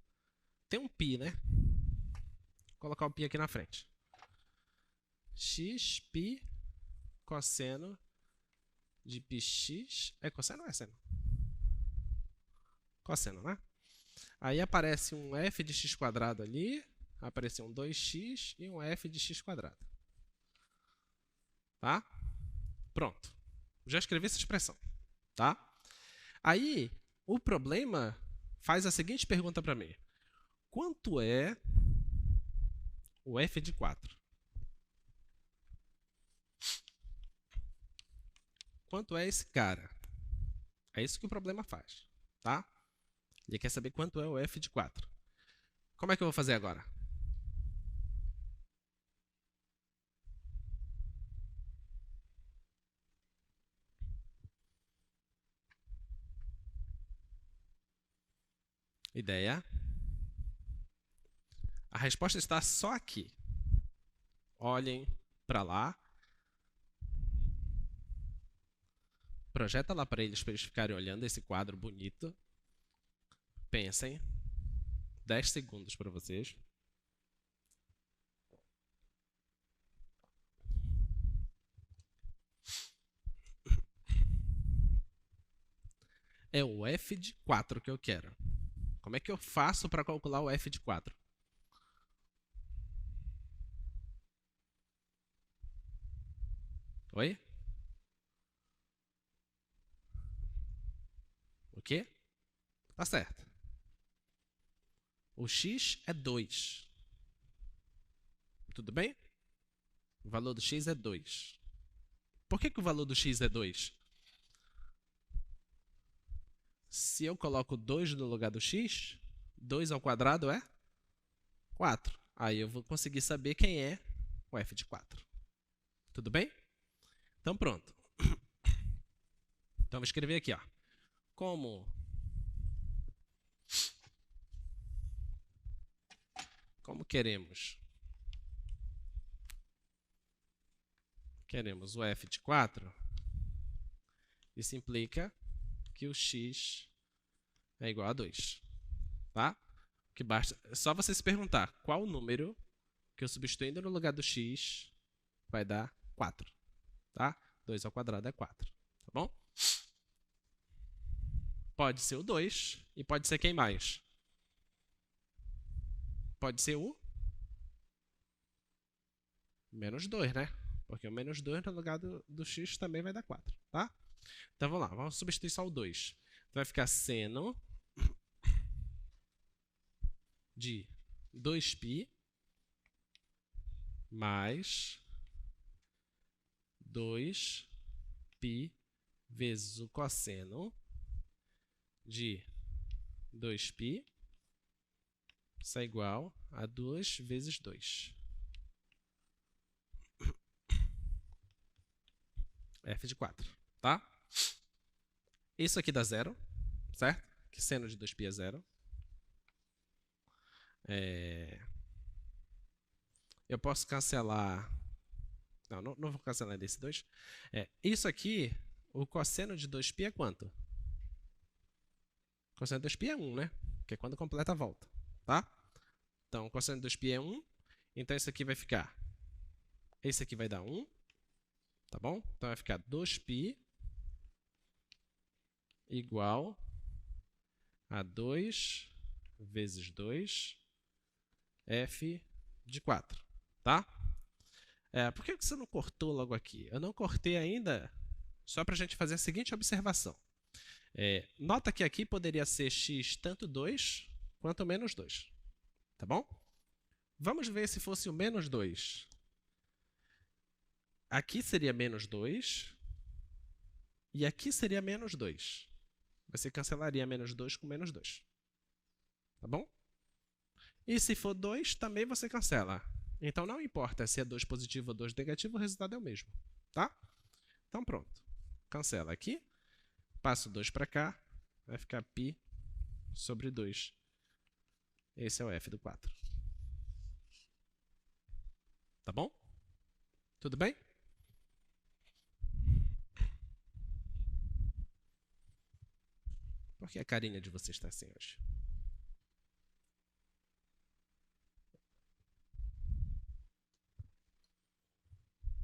Tem um π, né? Vou colocar o π aqui na frente. x π cosseno de πx. É cosseno ou é seno? Cosseno, né? Aí aparece um f de x quadrado ali, apareceu um 2x e um f de x quadrado. Tá? Pronto. Já escrevi essa expressão. Tá? Aí, o problema faz a seguinte pergunta para mim. Quanto é o f de 4? Quanto é esse cara? É isso que o problema faz. Tá? Ele quer saber quanto é o f de 4. Como é que eu vou fazer agora? Ideia. A resposta está só aqui. Olhem para lá. Projeta lá para eles ficarem olhando esse quadro bonito. Pensem. 10 segundos para vocês. É o f de 4 que eu quero. Como é que eu faço para calcular o f de 4? Oi? O quê? Tá certo. O x é 2. Tudo bem? O valor do x é 2. Por que o valor do x é 2? Se eu coloco 2 no lugar do x, 2 ao quadrado é 4. Aí eu vou conseguir saber quem é o f de 4. Tudo bem? Então pronto. Então vou escrever aqui, ó. Como queremos o f de 4, isso implica que o x é igual a 2. Tá? Que basta, é só você se perguntar qual número que eu substituindo no lugar do x vai dar 4. Tá? 2 ao quadrado é 4. Tá bom? Pode ser o 2 e pode ser quem mais? Pode ser o menos 2, né? Porque o menos 2 no lugar do x também vai dar 4, tá? Então vamos lá, vamos substituir só o 2. Vai ficar seno de 2π mais 2π vezes o cosseno de 2π, isso é igual a 2 vezes 2. f de 4, tá? Isso aqui dá 0, certo? Que seno de 2π é 0. Eu posso cancelar... Não vou cancelar desse 2. Isso aqui, o cosseno de 2π é quanto? O cosseno de 2π é 1, né? Que é quando completa a volta, tá? Então, o cosseno de 2π é 1. Então, isso aqui vai ficar... Esse aqui vai dar 1. Tá bom? Então, vai ficar 2π igual a 2 vezes 2 f de 4. Tá? Por que você não cortou logo aqui? Eu não cortei ainda só para a gente fazer a seguinte observação. Nota que aqui poderia ser x tanto 2 quanto menos 2. Tá bom? Vamos ver se fosse o menos 2. Aqui seria menos 2 e aqui seria menos 2. Você cancelaria menos 2 com menos 2. Tá bom? E se for 2, também você cancela. Então não importa se é 2 positivo ou 2 negativo, o resultado é o mesmo, tá? Então pronto. Cancela aqui. Passo 2 para cá. Vai ficar π sobre 2. Esse é o f do 4. Tá bom? Tudo bem? Por que a carinha de vocês está assim hoje?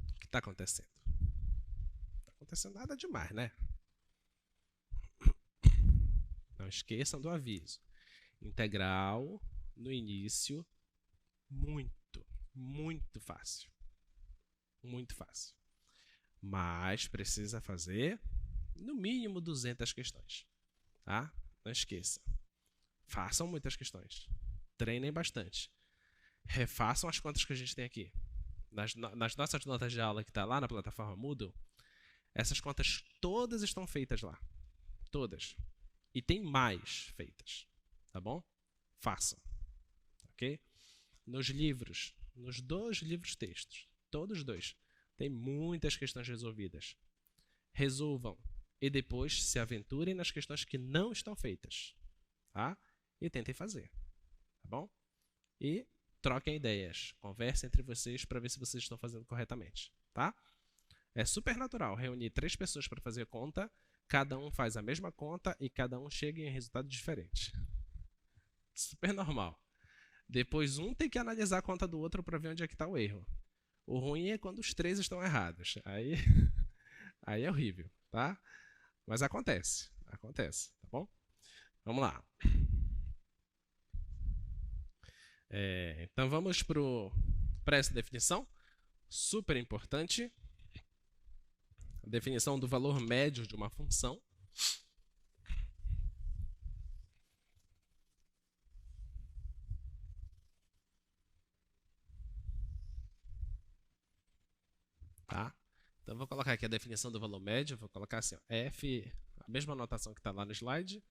O que está acontecendo? Não está acontecendo nada demais, né? Não esqueçam do aviso. Integral no início, muito fácil. Muito fácil. Mas precisa fazer no mínimo 200 questões. Tá? Não esqueça. Façam muitas questões. Treinem bastante. Refaçam as contas que a gente tem aqui. Nas nossas notas de aula que está lá na plataforma Moodle, essas contas todas estão feitas lá. Todas. E tem mais feitas. Tá bom? Façam. Ok? Nos livros, nos 2 livros textos, todos 2, tem muitas questões resolvidas. Resolvam e depois se aventurem nas questões que não estão feitas. Tá? E tentem fazer. Tá bom? E troquem ideias. Conversem entre vocês para ver se vocês estão fazendo corretamente. Tá? É super natural reunir 3 pessoas para fazer conta, cada um faz a mesma conta e cada um chega em resultado diferente. Super normal. Depois um tem que analisar a conta do outro para ver onde é que está o erro. O ruim é quando os 3 estão errados. Aí é horrível, tá? Mas acontece, tá bom? Vamos lá. Então vamos para essa definição, super importante. A definição do valor médio de uma função. Tá? Então vou colocar aqui a definição do valor médio, vou colocar assim, ó, f, a mesma anotação que está lá no slide.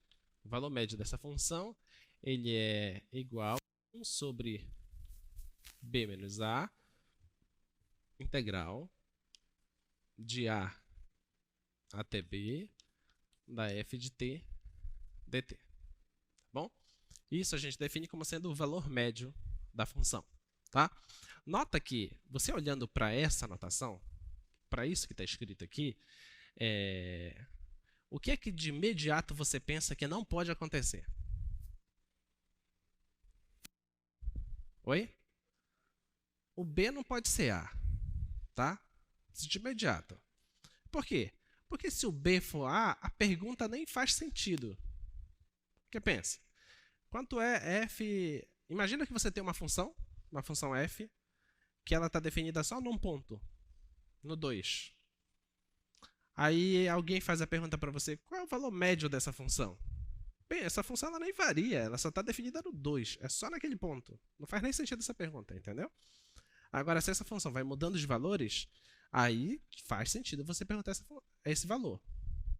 O valor médio dessa função, ele é igual a 1 sobre b menos a, integral de a até b, da f de t dt. Tá bom? Isso a gente define como sendo o valor médio da função. Tá? Nota que, você olhando para essa anotação, para isso que está escrito aqui, o que é que de imediato você pensa que não pode acontecer? Oi? O B não pode ser A, tá? De imediato. Por quê? Porque se o B for A, a pergunta nem faz sentido. Porque pensa, quanto é f... Imagina que você tem uma função f, que ela está definida só num ponto, no 2. Aí alguém faz a pergunta para você, qual é o valor médio dessa função? Bem, essa função ela nem varia, ela só está definida no 2, é só naquele ponto. Não faz nem sentido essa pergunta, entendeu? Agora, se essa função vai mudando de valores, aí faz sentido você perguntar esse valor.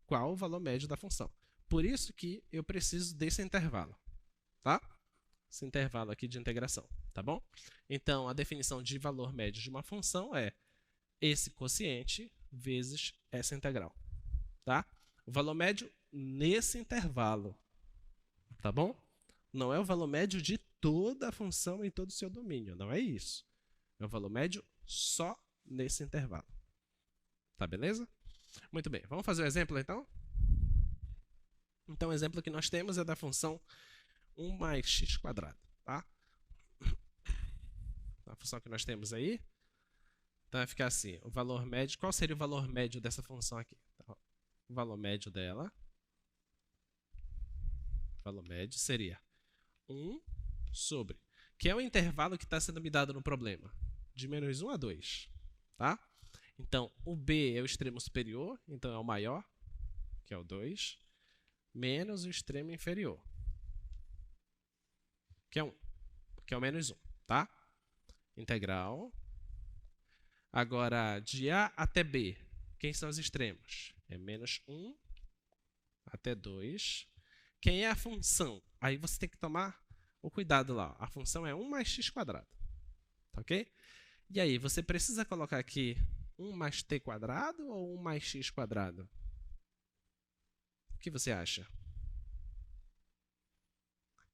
Qual o valor médio da função? Por isso que eu preciso desse intervalo, tá? Esse intervalo aqui de integração, tá bom? Então, a definição de valor médio de uma função é esse quociente vezes essa integral, tá? O valor médio nesse intervalo, tá bom? Não é o valor médio de toda a função em todo o seu domínio, não é isso. É o valor médio só nesse intervalo. Tá beleza? Muito bem, vamos fazer o exemplo então? Então, o exemplo que nós temos é da função 1 mais x², tá? A função que nós temos aí, então vai ficar assim, o valor médio, qual seria o valor médio dessa função aqui? Então, o valor médio dela, o valor médio seria 1 sobre, que é o intervalo que está sendo me dado no problema, de menos 1 a 2, tá? Então, o b é o extremo superior, então é o maior, que é o 2, menos o extremo inferior, que é 1, que é o menos 1, tá? Integral. Agora, de A até B, quem são os extremos? É menos 1 até 2. Quem é a função? Aí você tem que tomar o cuidado lá. A função é 1 mais x². Tá ok? E aí, você precisa colocar aqui 1 mais t quadrado ou 1 mais x quadrado? O que você acha?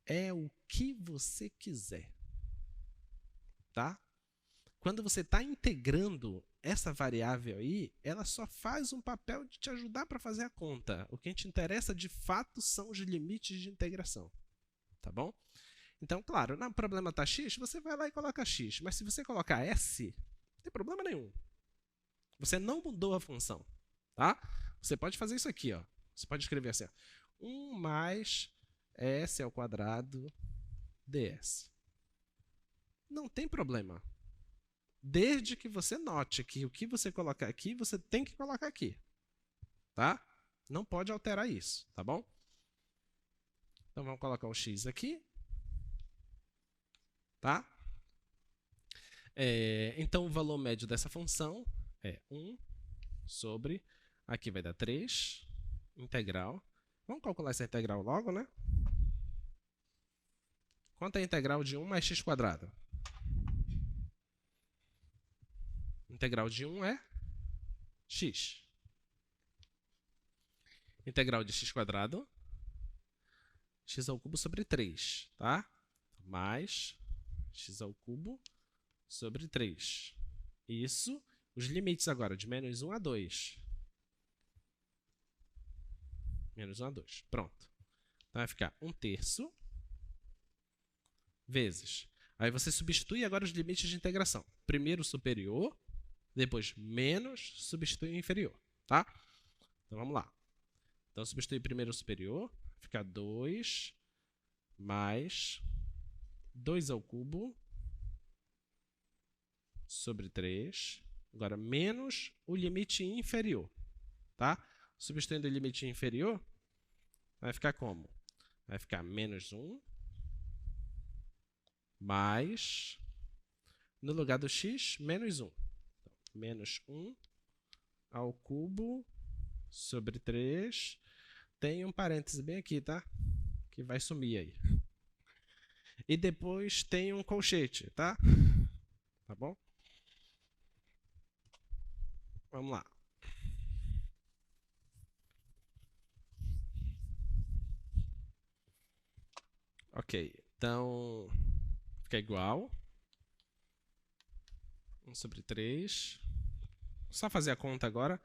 É o que você quiser. Tá? Quando você está integrando essa variável aí, ela só faz um papel de te ajudar para fazer a conta. O que te interessa de fato são os limites de integração. Tá bom? Então, claro, no problema está x, você vai lá e coloca x. Mas se você colocar s, não tem problema nenhum. Você não mudou a função. Tá? Você pode fazer isso aqui. Ó. Você pode escrever assim: 1 mais s ao quadrado ds. Não tem problema. Desde que você note que o que você colocar aqui, você tem que colocar aqui. Tá? Não pode alterar isso, tá bom? Então vamos colocar o x aqui. Tá? Então o valor médio dessa função é 1 sobre, aqui vai dar 3, integral. Vamos calcular essa integral logo, né? Quanto é a integral de 1 mais x quadrado? Integral de 1 é x. Integral de x quadrado, x ao cubo sobre 3, tá? Mais x ao cubo sobre 3. Isso, os limites agora, de menos 1 a 2. Menos 1 a 2, pronto. Então vai ficar 1/3 vezes. Aí você substitui agora os limites de integração. Primeiro o superior, depois menos, substitui o inferior, tá? Então vamos lá. Então substitui primeiro o superior, fica 2 mais 2 ao cubo sobre 3, agora menos o limite inferior, tá? Substituindo o limite inferior, vai ficar como? Vai ficar menos 1 mais, no lugar do x, menos 1. Então, menos 1 ao cubo sobre 3. Tem um parêntese bem aqui, tá? Que vai sumir aí. E depois tem um colchete, tá? Tá bom? Vamos lá. Ok, então fica igual. 1 sobre 3. Só fazer a conta agora.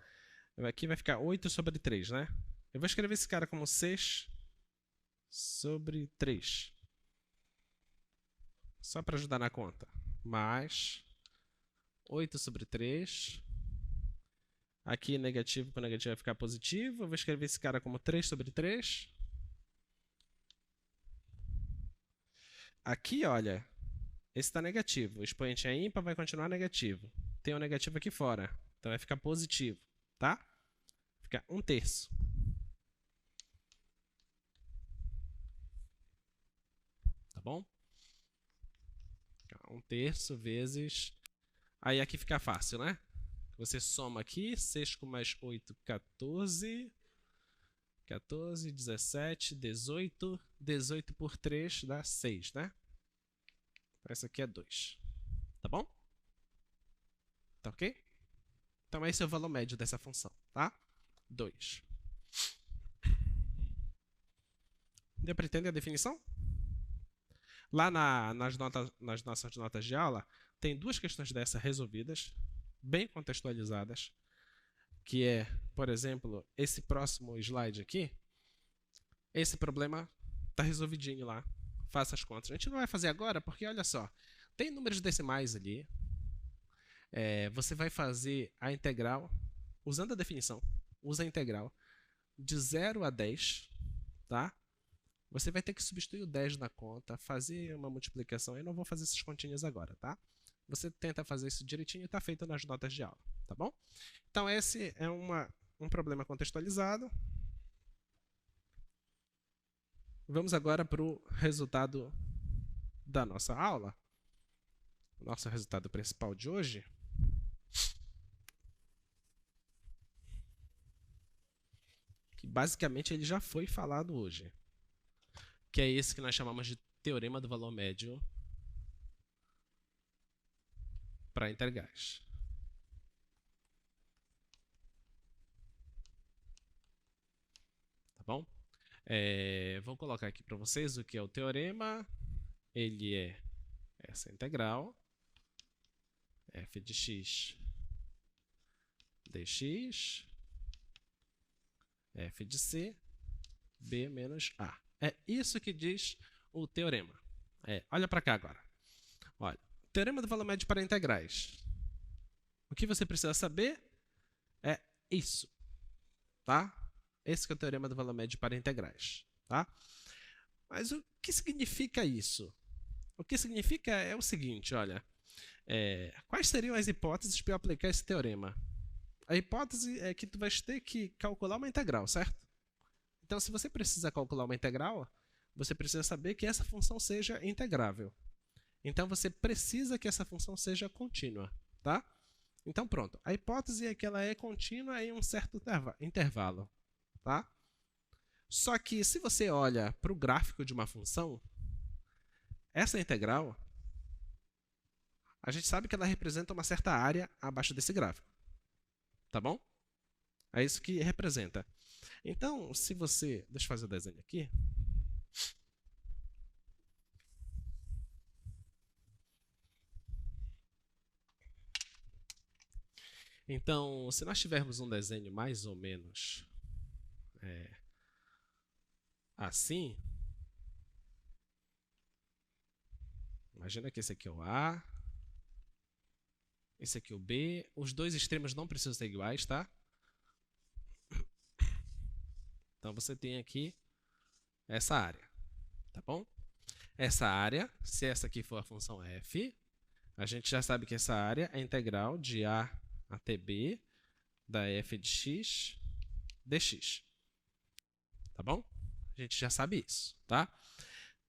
Aqui vai ficar 8 sobre 3, né? Eu vou escrever esse cara como 6 sobre 3. Só para ajudar na conta. Mais 8 sobre 3. Aqui negativo com negativo vai ficar positivo. Eu vou escrever esse cara como 3 sobre 3. Aqui, olha, esse está negativo. O expoente é ímpar, vai continuar negativo. Tem um negativo aqui fora. Então vai ficar positivo, tá? Fica 1/3. Tá bom? 1/3 vezes... Aí aqui fica fácil, né? Você soma aqui, 6 com mais 8, 14. 14, 17, 18. 18 por 3 dá 6, né? Então, essa aqui é 2. Tá bom? Tá ok? Então, esse é o valor médio dessa função, tá? 2. Deu para entender a definição? Lá nas nossas notas de aula, tem duas questões dessas resolvidas, bem contextualizadas, que é, por exemplo, esse próximo slide aqui. Esse problema está resolvidinho lá. Faça as contas. A gente não vai fazer agora porque, olha só, tem números decimais ali. Você vai fazer a integral, usando a definição, usa a integral de 0 a 10, tá? Você vai ter que substituir o 10 na conta, fazer uma multiplicação. Eu não vou fazer essas continhas agora, tá? Você tenta fazer isso direitinho e está feito nas notas de aula, tá bom? Então, esse é um problema contextualizado. Vamos agora para o resultado da nossa aula. O nosso resultado principal de hoje. Que basicamente ele já foi falado hoje. Que é esse que nós chamamos de teorema do valor médio para integrais. Tá bom? Vou colocar aqui para vocês o que é o teorema. Ele é essa integral, f de x dx, f de c, b menos a. É isso que diz o teorema. Olha para cá agora. Olha, teorema do valor médio para integrais. O que você precisa saber é isso, tá? Esse que é o teorema do valor médio para integrais, tá? Mas o que significa isso? O que significa é o seguinte, olha, quais seriam as hipóteses para eu aplicar esse teorema? A hipótese é que tu vais ter que calcular uma integral, certo? Então, se você precisa calcular uma integral, você precisa saber que essa função seja integrável. Então, você precisa que essa função seja contínua, tá? Então, pronto. A hipótese é que ela é contínua em um certo intervalo, tá? Só que, se você olha para o gráfico de uma função, essa integral, a gente sabe que ela representa uma certa área abaixo desse gráfico, tá bom? É isso que representa. Então, se você... Deixa eu fazer o desenho aqui. Então, se nós tivermos um desenho mais ou menos assim, imagina que esse aqui é o A, esse aqui é o B, os dois extremos não precisam ser iguais, tá? Então, você tem aqui essa área, tá bom? Essa área, se essa aqui for a função f, a gente já sabe que essa área é integral de A até B da f de x dx. Tá bom? A gente já sabe isso, tá?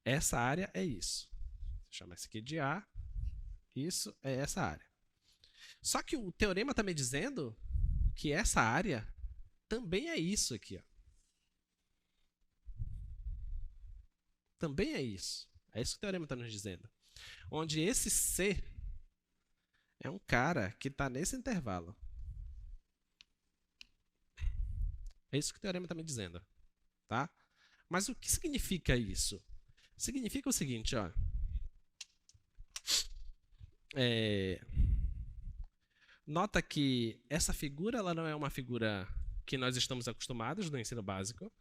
Essa área é isso. Vou chamar isso aqui de A. Isso é essa área. Só que o teorema está me dizendo que essa área também é isso aqui, ó. Também é isso. É isso que o teorema está nos dizendo. Onde esse C é um cara que está nesse intervalo. É isso que o teorema está me dizendo, tá? Mas o que significa isso? Significa o seguinte, ó. Nota que essa figura ela não é uma figura que nós estamos acostumados no ensino básico.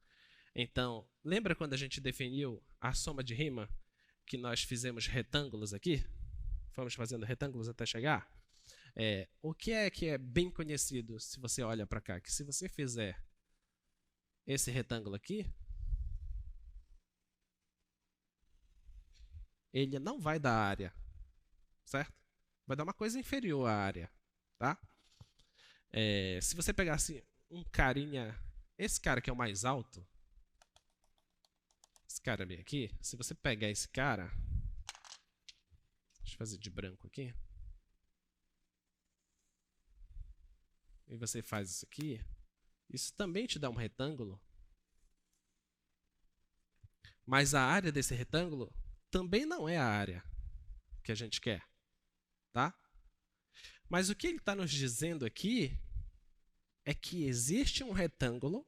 Então, lembra quando a gente definiu a soma de rima? Que nós fizemos retângulos aqui? Fomos fazendo retângulos até chegar? O que é bem conhecido se você olha para cá? Que se você fizer esse retângulo aqui, ele não vai dar área, certo? Vai dar uma coisa inferior à área, tá? Se você pegasse um carinha, esse cara que é o mais alto, esse cara bem aqui, se você pegar esse cara, deixa eu fazer de branco aqui, e você faz isso aqui, isso também te dá um retângulo, mas a área desse retângulo também não é a área que a gente quer, tá? Mas o que ele está nos dizendo aqui é que existe um retângulo,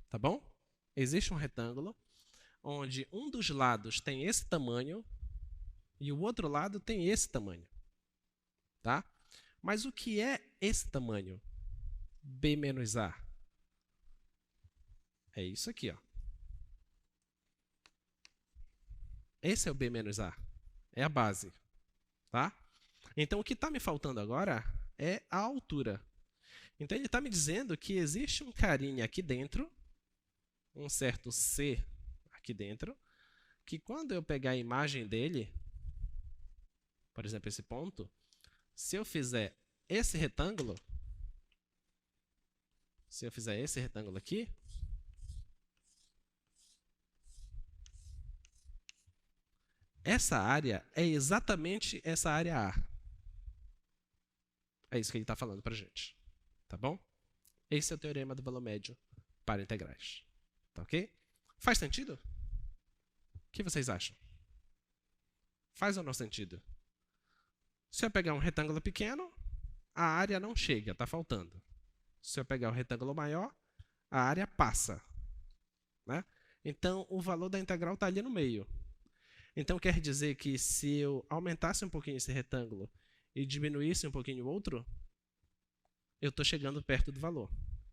tá bom? Existe um retângulo onde um dos lados tem esse tamanho e o outro lado tem esse tamanho, tá? Mas o que é esse tamanho? B menos A. É isso aqui, ó. Esse é o B menos A. É a base, tá? Então, o que está me faltando agora é a altura. Então, ele está me dizendo que existe um carinha aqui dentro, um certo C aqui dentro, que quando eu pegar a imagem dele, por exemplo, esse ponto, se eu fizer esse retângulo, aqui, essa área é exatamente essa área A. É isso que ele está falando para a gente. Tá bom? Esse é o teorema do valor médio para integrais. Tá ok? Faz sentido? O que vocês acham? Faz ou não sentido? Se eu pegar um retângulo pequeno, a área não chega, está faltando. Se eu pegar o retângulo maior, a área passa. Né? Então, o valor da integral está ali no meio. Então, quer dizer que se eu aumentasse um pouquinho esse retângulo e diminuísse um pouquinho o outro, eu estou chegando perto do valor.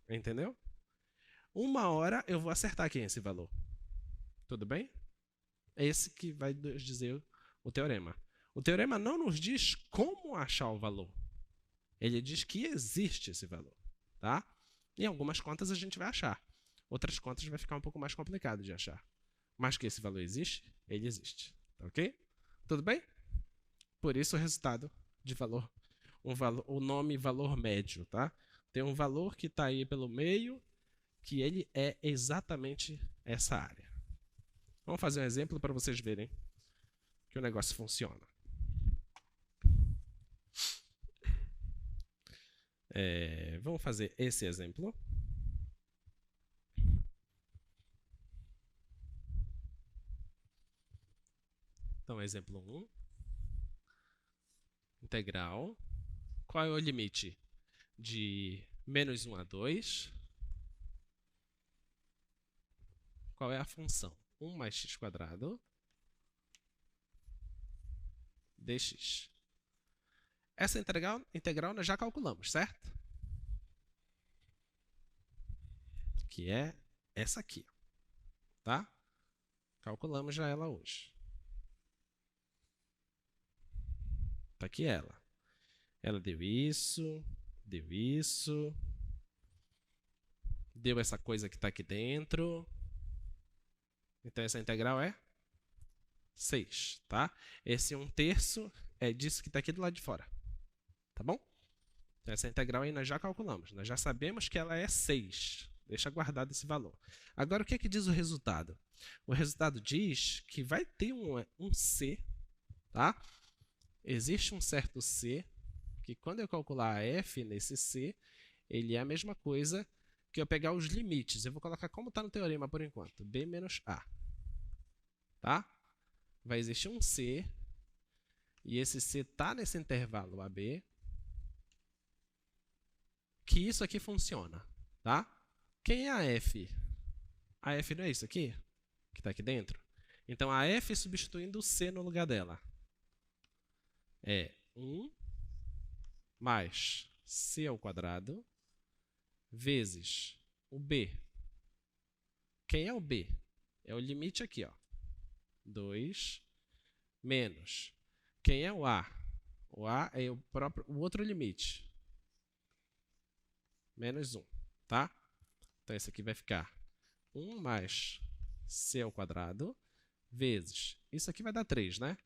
Entendeu? Uma hora eu vou acertar aqui esse valor. Tudo bem? É esse que vai nos dizer o teorema. O teorema não nos diz como achar o valor. Ele diz que existe esse valor. Tá? Em algumas contas a gente vai achar. Outras contas vai ficar um pouco mais complicado de achar. Mas que esse valor existe, ele existe. Ok? Tudo bem? Por isso o resultado de valor, o nome valor médio. Tá? Tem um valor que está aí pelo meio, que ele é exatamente essa área. Vamos fazer um exemplo para vocês verem que o negócio funciona. Vamos fazer esse exemplo. Então, exemplo 1. Integral. Qual é o limite? De menos 1 a 2. Qual é a função? 1 mais x² dx. Essa integral nós já calculamos, certo? Que é essa aqui. Tá? Calculamos já ela hoje. Tá aqui ela. Ela deu isso, deu essa coisa que está aqui dentro. Então, essa integral é 6, tá? Esse 1/3 é disso que está aqui do lado de fora. Tá bom? Então, essa integral aí nós já calculamos. Nós já sabemos que ela é 6. Deixa guardado esse valor. Agora, o que é que diz o resultado? O resultado diz que vai ter um C, tá? Existe um certo C, que quando eu calcular a f nesse C, ele é a mesma coisa que eu pegar os limites. Eu vou colocar como está no teorema por enquanto. B menos A. Tá? Vai existir um C, e esse C está nesse intervalo AB, que isso aqui funciona. Tá? Quem é a f? A f não é isso aqui? Que está aqui dentro? Então, a f substituindo o C no lugar dela é 1 mais C² vezes o B. Quem é o B? É o limite aqui, ó. 2 menos. Quem é o A? O A é o outro limite. Menos 1, tá? Então, esse aqui vai ficar 1 mais C² vezes. Isso aqui vai dar 3, né?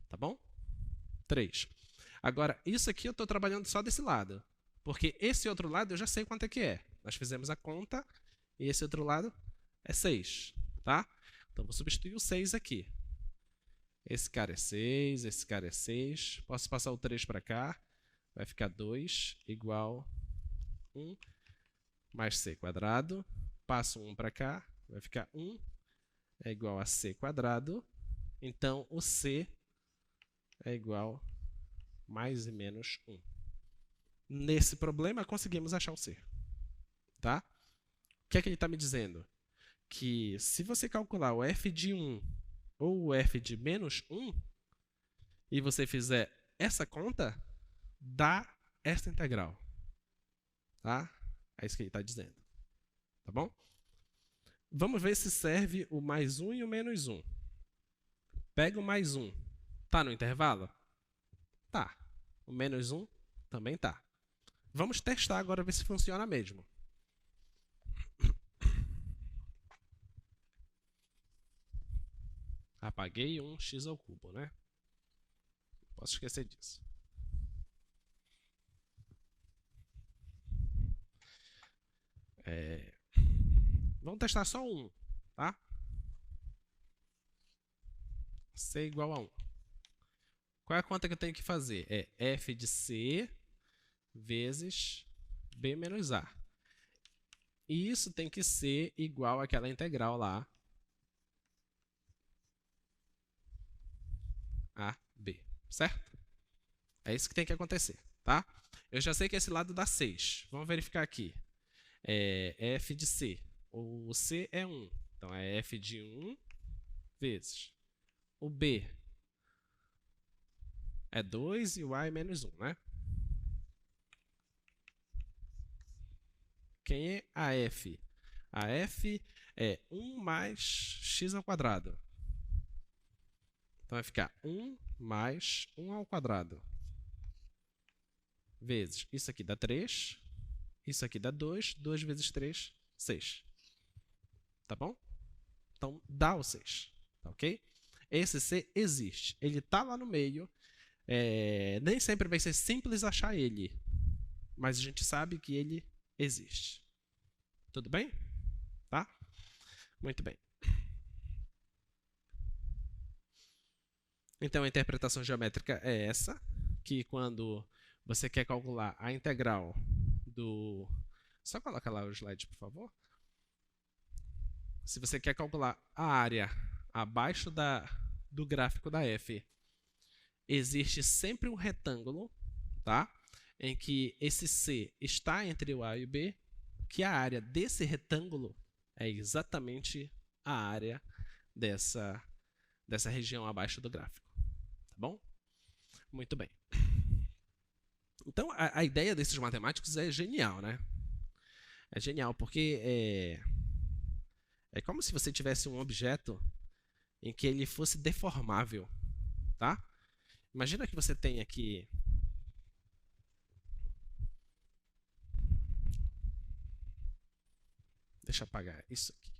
Tá bom? 3. Agora, isso aqui eu estou trabalhando só desse lado. Porque esse outro lado eu já sei quanto é que é. Nós fizemos a conta e esse outro lado é 6. Tá? Então, vou substituir o 6 aqui. Esse cara é 6, esse cara é 6. Posso passar o 3 para cá. Vai ficar 2 igual 1 mais C². Passo 1 para cá. Vai ficar 1 é igual a C². Então, o C é igual a mais e menos 1. Nesse problema, conseguimos achar o C. Tá? O que é que ele está me dizendo? Que se você calcular o f de 1 ou o f de menos 1, e você fizer essa conta, dá essa integral. Tá? É isso que ele está dizendo. Tá bom? Vamos ver se serve o mais 1 e o menos 1. Pega o mais 1. Tá no intervalo? Tá. O menos 1 também tá. Vamos testar agora, ver se funciona mesmo. Apaguei um x², né? Posso esquecer disso. Vamos testar só um, tá? C igual a 1. Qual é a conta que eu tenho que fazer? É f de C vezes B menos A. E isso tem que ser igual àquela integral lá, AB. certo? É isso que tem que acontecer, tá? Eu já sei que esse lado dá 6. Vamos verificar aqui. É f de c. O c é 1. Então, é f de 1 vezes. O b é 2 e o a é menos 1, né? Quem é a f? A f é 1 mais x ao quadrado. Então, vai ficar 1 mais 1 ao quadrado. Vezes, isso aqui dá 3. Isso aqui dá 2. 2 vezes 3, 6. Tá bom? Então, dá o 6. Tá ok? Esse c existe. Ele está lá no meio. Nem sempre vai ser simples achar ele. Mas a gente sabe que ele existe. Tudo bem? Tá? Muito bem. Então, a interpretação geométrica é essa, que quando você quer calcular a integral do... Só coloca lá o slide, por favor. Se você quer calcular a área abaixo do gráfico da f, existe sempre um retângulo, tá? Em que esse C está entre o A e o B, que a área desse retângulo é exatamente a área dessa região abaixo do gráfico. Tá bom? Muito bem. Então, a ideia desses matemáticos é genial, né? É genial, porque é como se você tivesse um objeto em que ele fosse deformável, tá? Imagina que você tem aqui deixa eu apagar isso aqui.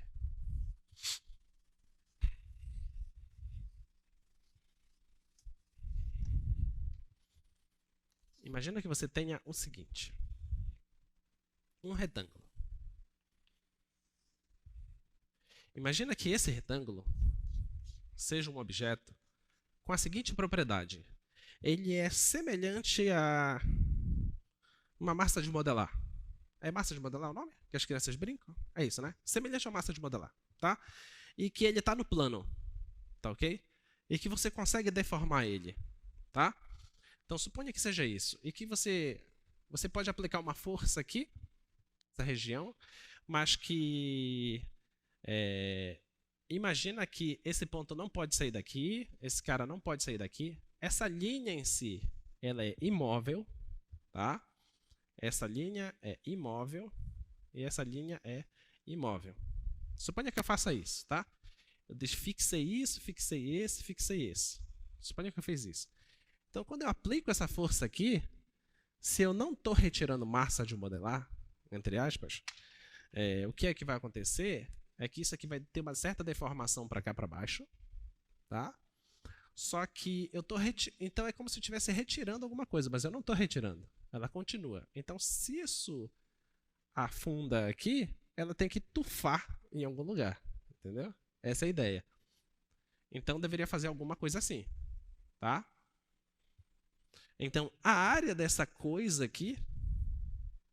Imagina que você tenha o seguinte: um retângulo. Imagina que esse retângulo seja um objeto com a seguinte propriedade. Ele é semelhante a uma massa de modelar. É massa de modelar o nome? Que as crianças brincam? É isso, né? Semelhante a massa de modelar, tá? E que ele está no plano, tá ok? E que você consegue deformar ele, tá? Então, suponha que seja isso. E que você pode aplicar uma força aqui, nessa região, mas que... imagina que esse ponto não pode sair daqui, esse cara não pode sair daqui. Essa linha em si, ela é imóvel, tá? Essa linha é imóvel e essa linha é imóvel. Suponha que eu faça isso, tá? Eu fixei isso, fixei esse, fixei esse. Suponha que eu fiz isso. Então, quando eu aplico essa força aqui, se eu não estou retirando massa de modelar, entre aspas, o que é que vai acontecer é que isso aqui vai ter uma certa deformação para cá para baixo, tá? Só que eu estou então é como se eu estivesse retirando alguma coisa, mas eu não estou retirando. Ela continua. Então, se isso afunda aqui, ela tem que tufar em algum lugar, entendeu? Essa é a ideia. Então, deveria fazer alguma coisa assim, tá? Então, a área dessa coisa aqui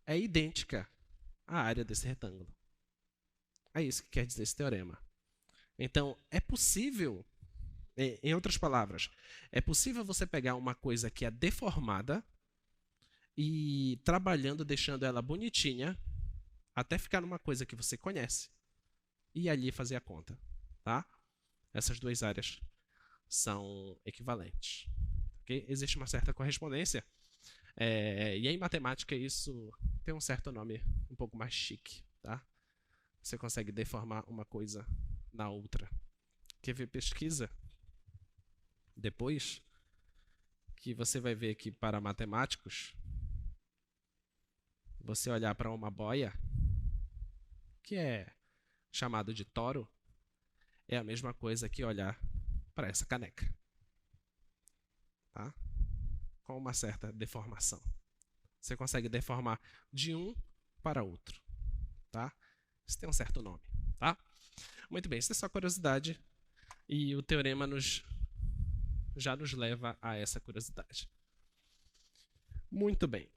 é idêntica à área desse retângulo. É isso que quer dizer esse teorema. Então, é possível, em outras palavras, é possível você pegar uma coisa que é deformada e trabalhando, deixando ela bonitinha, até ficar numa coisa que você conhece, e ali fazer a conta, tá? Essas duas áreas são equivalentes. Okay? Existe uma certa correspondência, e em matemática isso tem um certo nome um pouco mais chique, tá? Você consegue deformar uma coisa na outra. Quer ver pesquisa? Depois, que você vai ver que para matemáticos, você olhar para uma boia, que é chamado de toro, é a mesma coisa que olhar para essa caneca, tá? Com uma certa deformação. Você consegue deformar de um para outro, tá? Isso tem um certo nome, tá? Muito bem, isso é só curiosidade e o teorema já nos leva a essa curiosidade. Muito bem.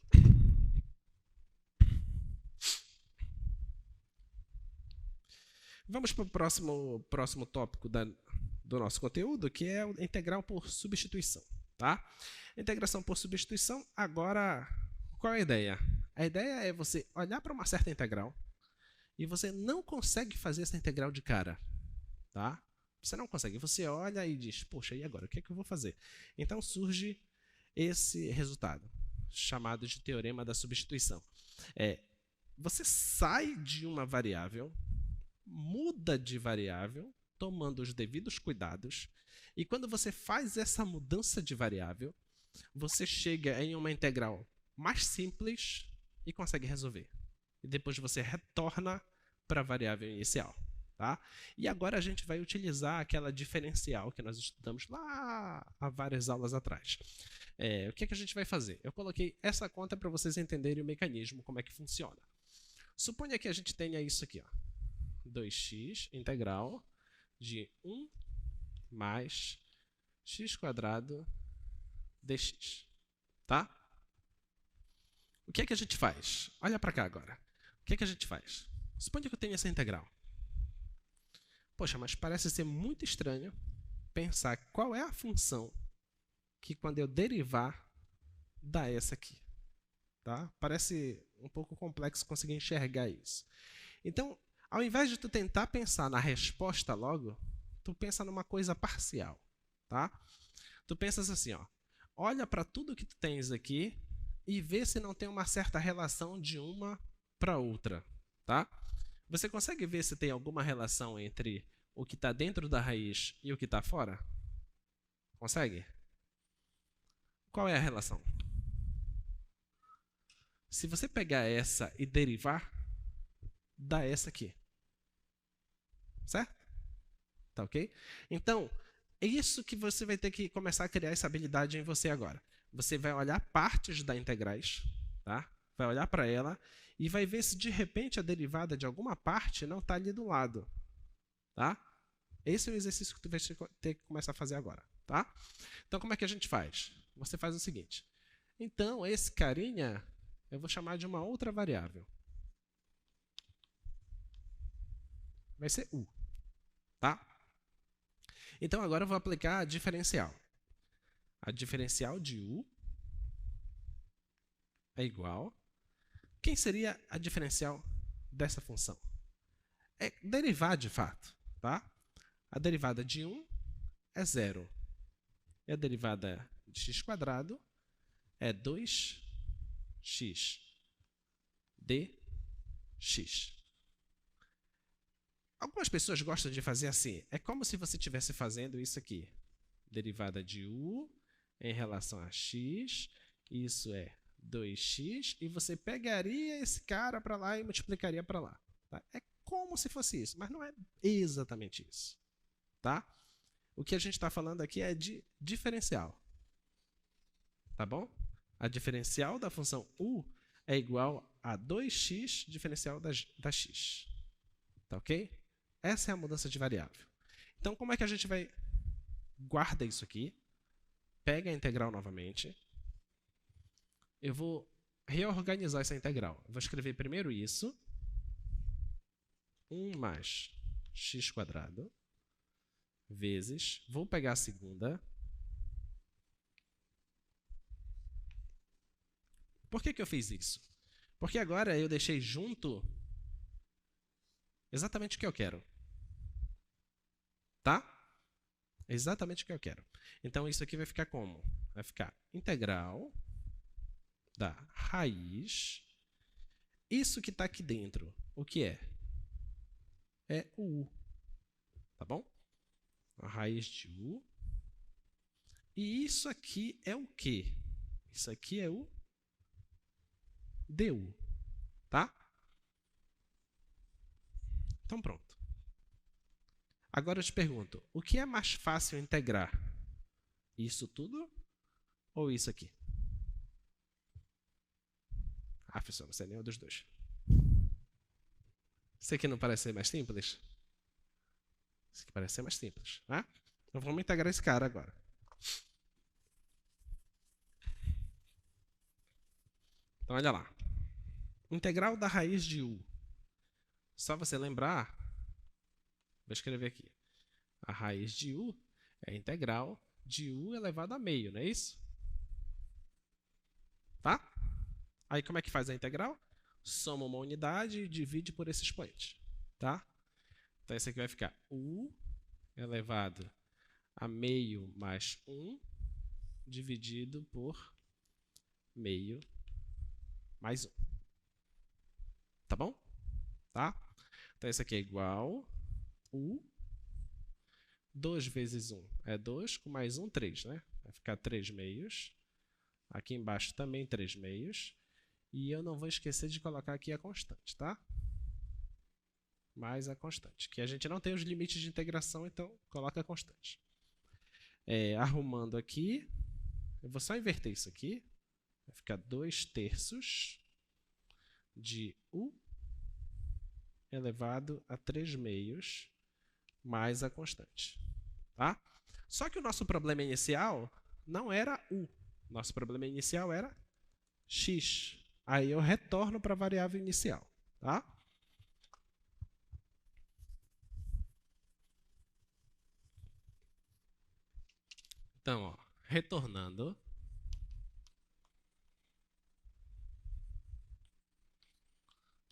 Vamos para o próximo tópico do nosso conteúdo, que é a integral por substituição. tá? Integração por substituição, agora, qual é a ideia? A ideia é você olhar para uma certa integral e você não consegue fazer essa integral de cara, tá? Você não consegue, você olha e diz, poxa, e agora, o que é que eu vou fazer? Então surge esse resultado, chamado de teorema da substituição. Você sai de uma variável, muda de variável, tomando os devidos cuidados, e quando você faz essa mudança de variável, você chega em uma integral mais simples e consegue resolver. E depois você retorna para a variável inicial. Tá? E agora a gente vai utilizar aquela diferencial que nós estudamos lá há várias aulas atrás. O que a gente vai fazer? Eu coloquei essa conta para vocês entenderem o mecanismo, como é que funciona. Suponha que a gente tenha isso aqui, ó, 2x integral de 1 mais x² dx. Tá? O que é que a gente faz? Olha para cá agora. O que é que a gente faz? Suponha que eu tenho essa integral. Poxa, mas parece ser muito estranho pensar qual é a função que, quando eu derivar, dá essa aqui. Tá? Parece um pouco complexo conseguir enxergar isso. Então, ao invés de tu tentar pensar na resposta logo, tu pensa numa coisa parcial. Tá? Tu pensas assim, ó, olha para tudo que tu tens aqui e vê se não tem uma certa relação de uma para outra. Tá? Você consegue ver se tem alguma relação entre o que está dentro da raiz e o que está fora? Consegue? Qual é a relação? Se você pegar essa e derivar, dá essa aqui. Certo? Tá ok? Então, é isso que você vai ter que começar a criar essa habilidade em você agora. Você vai olhar partes da integrais, tá? Vai olhar para ela e vai ver se de repente a derivada de alguma parte não está ali do lado. Tá? Esse é o exercício que tu vai ter que começar a fazer agora. Tá? Então, como é que a gente faz? Você faz o seguinte. Então, esse carinha, eu vou chamar de uma outra variável. Vai ser u. Tá? Então, agora eu vou aplicar a diferencial. A diferencial de u é igual. Quem seria a diferencial dessa função? É derivar de fato. Tá? A derivada de 1 é 0. E a derivada de x² é 2x dx. Algumas pessoas gostam de fazer assim. É como se você estivesse fazendo isso aqui. Derivada de u em relação a x. Isso é 2x. E você pegaria esse cara para lá e multiplicaria para lá. Tá? É como se fosse isso, mas não é exatamente isso. Tá? O que a gente está falando aqui é de diferencial. Tá bom? A diferencial da função u é igual a 2x diferencial da x. Tá ok? Essa é a mudança de variável. Então, como é que a gente vai... Guarda isso aqui. Pega a integral novamente. Eu vou reorganizar essa integral. Eu vou escrever primeiro isso. 1 mais x² vezes... Vou pegar a segunda. Por que eu fiz isso? Porque agora eu deixei junto exatamente o que eu quero. Tá? Exatamente o que eu quero. Então, isso aqui vai ficar como? Vai ficar integral da raiz. Isso que está aqui dentro, o que é? É o u. Tá bom? A raiz de u. E isso aqui é o quê? Isso aqui é o du. Tá? Então, pronto. Agora eu te pergunto, o que é mais fácil integrar? Isso tudo ou isso aqui? Ah, professor, não sei nenhum dos dois. Isso aqui não parece ser mais simples? Isso aqui parece ser mais simples. Né? Então vamos integrar esse cara agora. Então olha lá. Integral da raiz de u. Só você lembrar, vou escrever aqui. A raiz de u é a integral de u elevado a meio, não é isso? Tá? Aí como é que faz a integral? Soma uma unidade e divide por esse expoente. Tá? Então esse aqui vai ficar u elevado a meio mais 1 dividido por meio mais 1. Tá bom? Tá? Então esse aqui é igual u. 2 vezes 1 é 2, com mais 1, 3, né? Vai ficar 3 meios. Aqui embaixo também 3 meios. E eu não vou esquecer de colocar aqui a constante, tá? Mais a constante. Que a gente não tem os limites de integração, então coloca a constante. Arrumando aqui, eu vou só inverter isso aqui. Vai ficar 2/3 de u elevado a 3 meios mais a constante. Tá? Só que o nosso problema inicial não era u. Nosso problema inicial era x. Aí eu retorno para a variável inicial. Tá? Então, ó, retornando.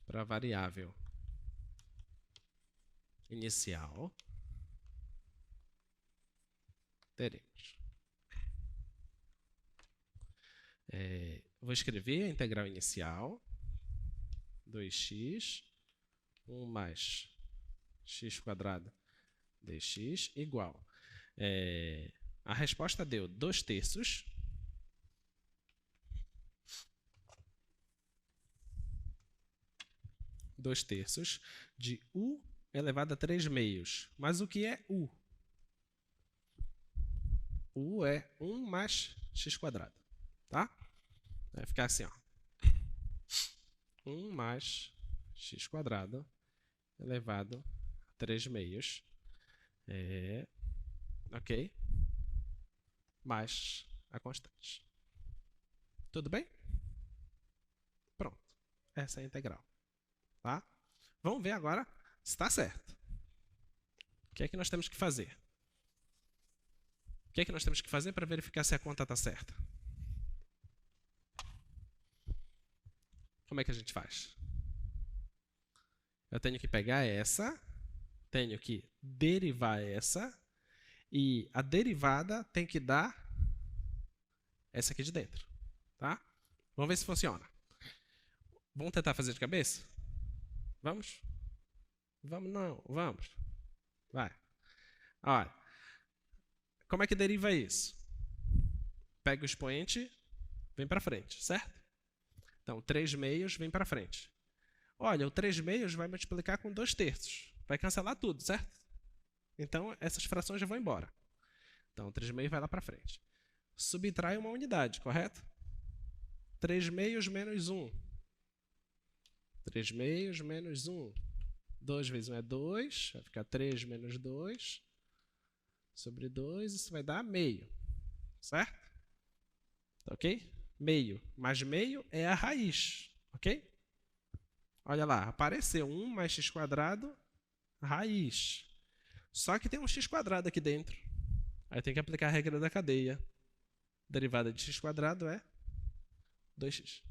Para a variável inicial, teremos. Vou escrever a integral inicial, 2x, 1 mais x² dx igual. A resposta deu 2/3. De u elevado a 3 meios. Mas o que é u? U é 1 mais x². Tá? Vai ficar assim, ó. 1 mais x² elevado a 3 meios. Ok? Mais a constante. Tudo bem? Pronto. Essa é a integral. Tá? Vamos ver agora se está certo. O que é que nós temos que fazer? O que é que nós temos que fazer para verificar se a conta está certa? Como é que a gente faz? Eu tenho que pegar essa, tenho que derivar essa, e a derivada tem que dar essa aqui de dentro. Tá? Vamos ver se funciona. Vamos tentar fazer de cabeça? Vamos? Vamos não, vamos. Vai. Olha, como é que deriva isso? Pega o expoente, vem para frente, certo? Então, 3 meios vem para frente. Olha, o 3 meios vai multiplicar com 2/3. Vai cancelar tudo, certo? Então, essas frações já vão embora. Então, 3 meios vai lá para frente. Subtrai uma unidade, correto? 3 meios menos 1. 3 meios menos 1. 2 vezes 1 é 2. Vai ficar 3 menos 2. Sobre 2, isso vai dar meio. Certo? Tá ok? Meio. Mais meio é a raiz. Ok? Olha lá, apareceu 1 mais x², raiz. Só que tem um x² aqui dentro. Aí tem que aplicar a regra da cadeia. Derivada de x² é 2x.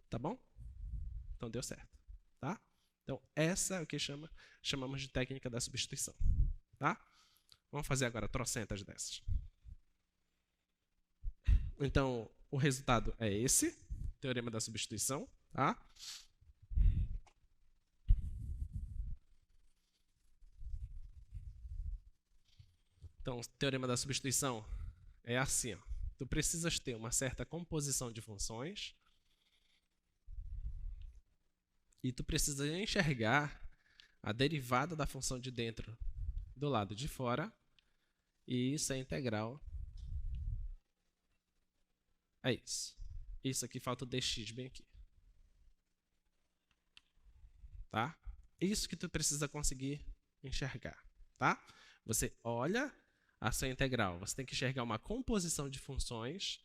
Tá bom? Então deu certo. Tá? Então essa é o que chamamos de técnica da substituição. Tá? Vamos fazer agora trocentas dessas. Então, o resultado é esse, teorema da substituição. Tá? Então, o teorema da substituição é assim. Ó. Tu precisas ter uma certa composição de funções e tu precisa enxergar a derivada da função de dentro do lado de fora, e isso é integral. É isso. Isso aqui falta o dx bem aqui. Tá? Isso que tu precisa conseguir enxergar. Tá? Você olha a sua integral, você tem que enxergar uma composição de funções.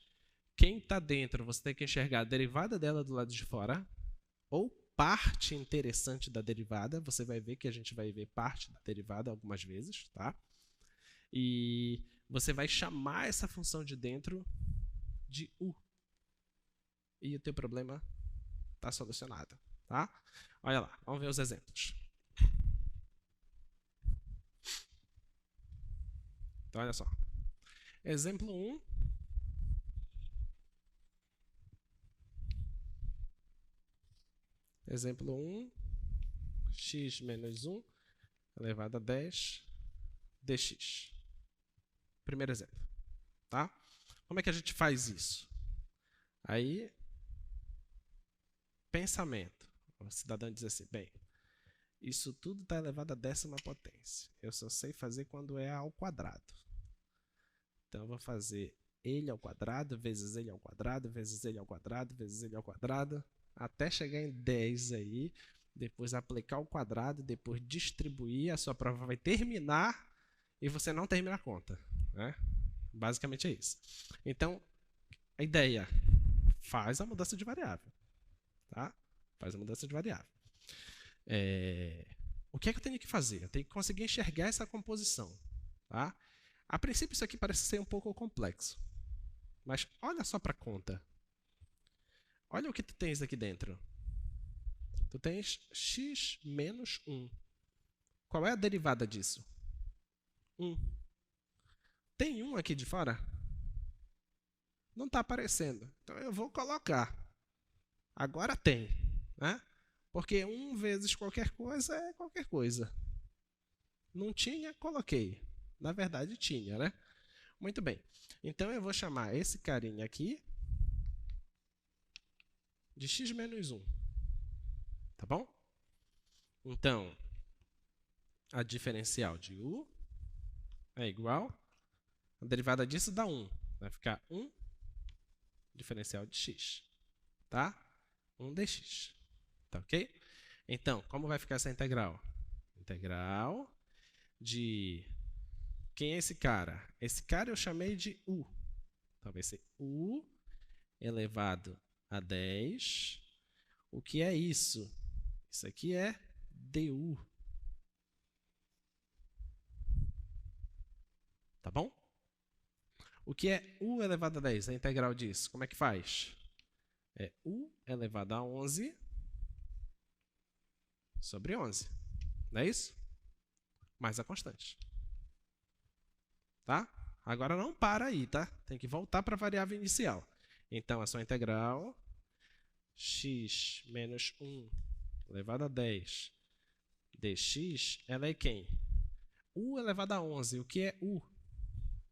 Quem está dentro, você tem que enxergar a derivada dela do lado de fora, ou parte interessante da derivada. Você vai ver que a gente vai ver parte da derivada algumas vezes, tá? E você vai chamar essa função de dentro de u. E o teu problema está solucionado, tá? Olha lá, vamos ver os exemplos. Então, olha só. Exemplo 1. Exemplo 1. X menos 1 elevado a 10 dx. Primeiro exemplo, tá? Como é que a gente faz isso? Aí, pensamento. O cidadão diz assim, bem, isso tudo está elevado à 10ª potência. Eu só sei fazer quando é ao quadrado. Então, eu vou fazer ele ao quadrado, vezes ele ao quadrado, vezes ele ao quadrado, vezes ele ao quadrado, até chegar em 10 aí, depois aplicar o quadrado, depois distribuir, a sua prova vai terminar e você não termina a conta, né? Basicamente é isso. Então, a ideia, faz a mudança de variável, tá? Faz a mudança de variável. O que é que eu tenho que fazer? Eu tenho que conseguir enxergar essa composição, tá? A princípio, isso aqui parece ser um pouco complexo, mas olha só para a conta. Olha o que tu tens aqui dentro. Tu tens x menos 1. Qual é a derivada disso? 1. Tem 1 aqui de fora? Não está aparecendo. Então, eu vou colocar. Agora tem, né? Porque 1 vezes qualquer coisa é qualquer coisa. Não tinha, coloquei. Na verdade, tinha, né? Muito bem. Então, eu vou chamar esse carinha aqui de x menos 1. Tá bom? Então, a diferencial de u é igual, a derivada disso dá 1. Vai ficar 1 diferencial de x. Tá? 1 dx. Tá ok? Então, como vai ficar essa integral? Integral de... Quem é esse cara? Esse cara eu chamei de u. Então, vai ser u elevado a 10. O que é isso? Isso aqui é du. Tá bom? O que é u elevado a 10? A integral disso. Como é que faz? É u elevado a 11 sobre 11. Não é isso? Mais a constante. Tá? Agora não para aí, tá? Tem que voltar para a variável inicial. Então, a sua integral x menos 1 elevado a 10 dx, ela é quem? U elevado a 11. O que é u?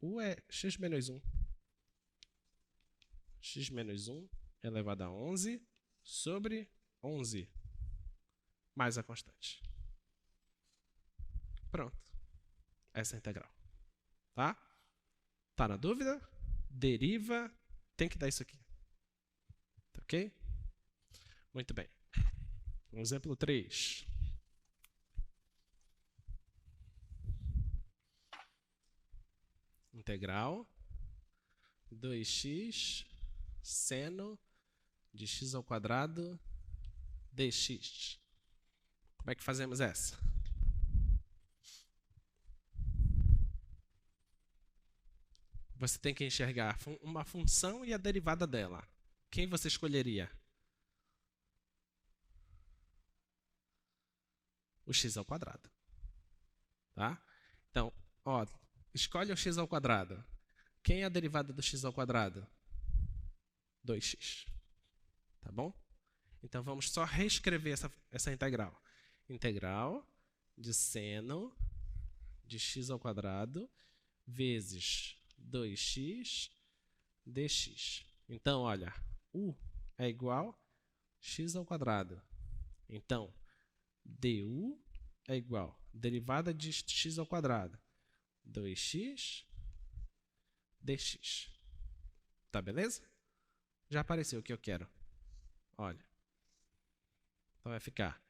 U é x menos 1. X menos 1 elevado a 11 sobre 11. Mais a constante. Pronto. Essa é a integral. Tá? Tá na dúvida? Deriva. Tem que dar isso aqui. Tá ok? Muito bem. Exemplo 3. Integral 2x seno de x ao quadrado dx. Como é que fazemos essa? Você tem que enxergar uma função e a derivada dela. Quem você escolheria? O x ao quadrado. Tá? Então, ó, escolhe o x ao quadrado. Quem é a derivada do x ao quadrado? 2x. Tá bom? Então, vamos só reescrever essa integral. Integral de seno de x ao quadrado vezes 2x dx. Então, olha, u é igual a x ao quadrado. Então, du é igual a derivada de x ao quadrado, 2x dx. Tá beleza? Já apareceu o que eu quero. Olha. Então, vai ficar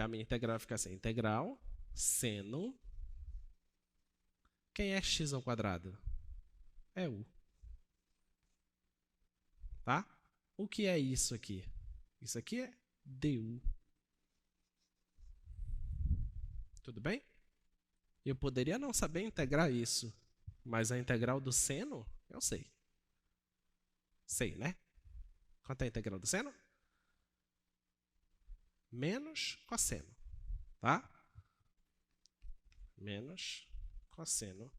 a minha integral, vai ficar assim, integral seno. Quem é x ao quadrado? É u. Tá? O que é isso aqui? Isso aqui é du. Tudo bem? Eu poderia não saber integrar isso, Mas a integral do seno, eu sei. Sei, né? Quanto é a integral do seno? Menos cosseno, tá? Menos cosseno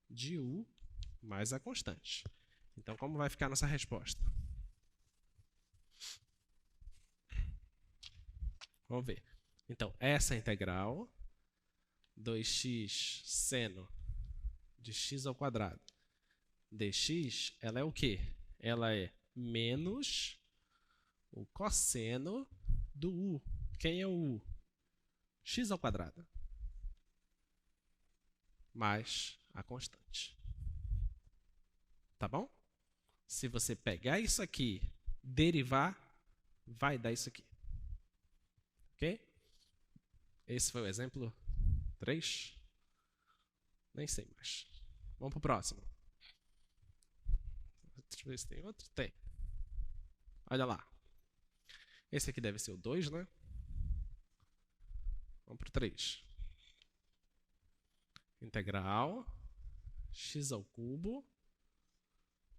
de U mais a constante. Então, como vai ficar a nossa resposta? Vamos ver. Então, essa integral, 2x seno de x ao quadrado dx, ela é o quê? Ela é menos o cosseno do U. Quem é o U? X ao quadrado. Mais a constante. Tá bom? Se você pegar isso aqui, derivar, vai dar isso aqui. Ok? Esse foi o exemplo 3? Nem sei mais. Vamos para o próximo. Deixa eu ver se tem outro. Tem. Olha lá. Esse aqui deve ser o 2, né? Vamos para o 3. Integral x ao cubo.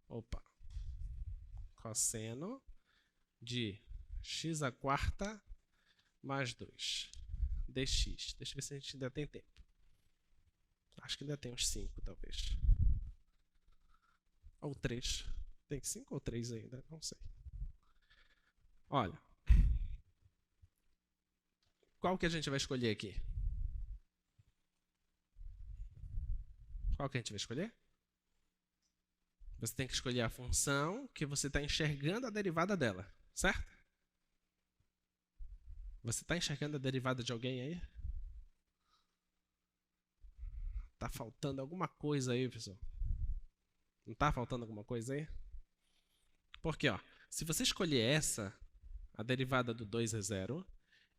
Opa. Cosseno de x à quarta mais 2 dx. Deixa eu ver se a gente ainda tem tempo. Acho que ainda tem uns 5, talvez. Ou 3. Tem 5 ou 3 ainda? Não sei. Olha. Qual que a gente vai escolher aqui? Qual que a gente vai escolher? Você tem que escolher a função que você está enxergando a derivada dela, certo? Você está enxergando a derivada de alguém aí? Tá faltando alguma coisa aí, pessoal? Não tá faltando alguma coisa aí? Porque, ó, se você escolher essa, a derivada do 2 é 0,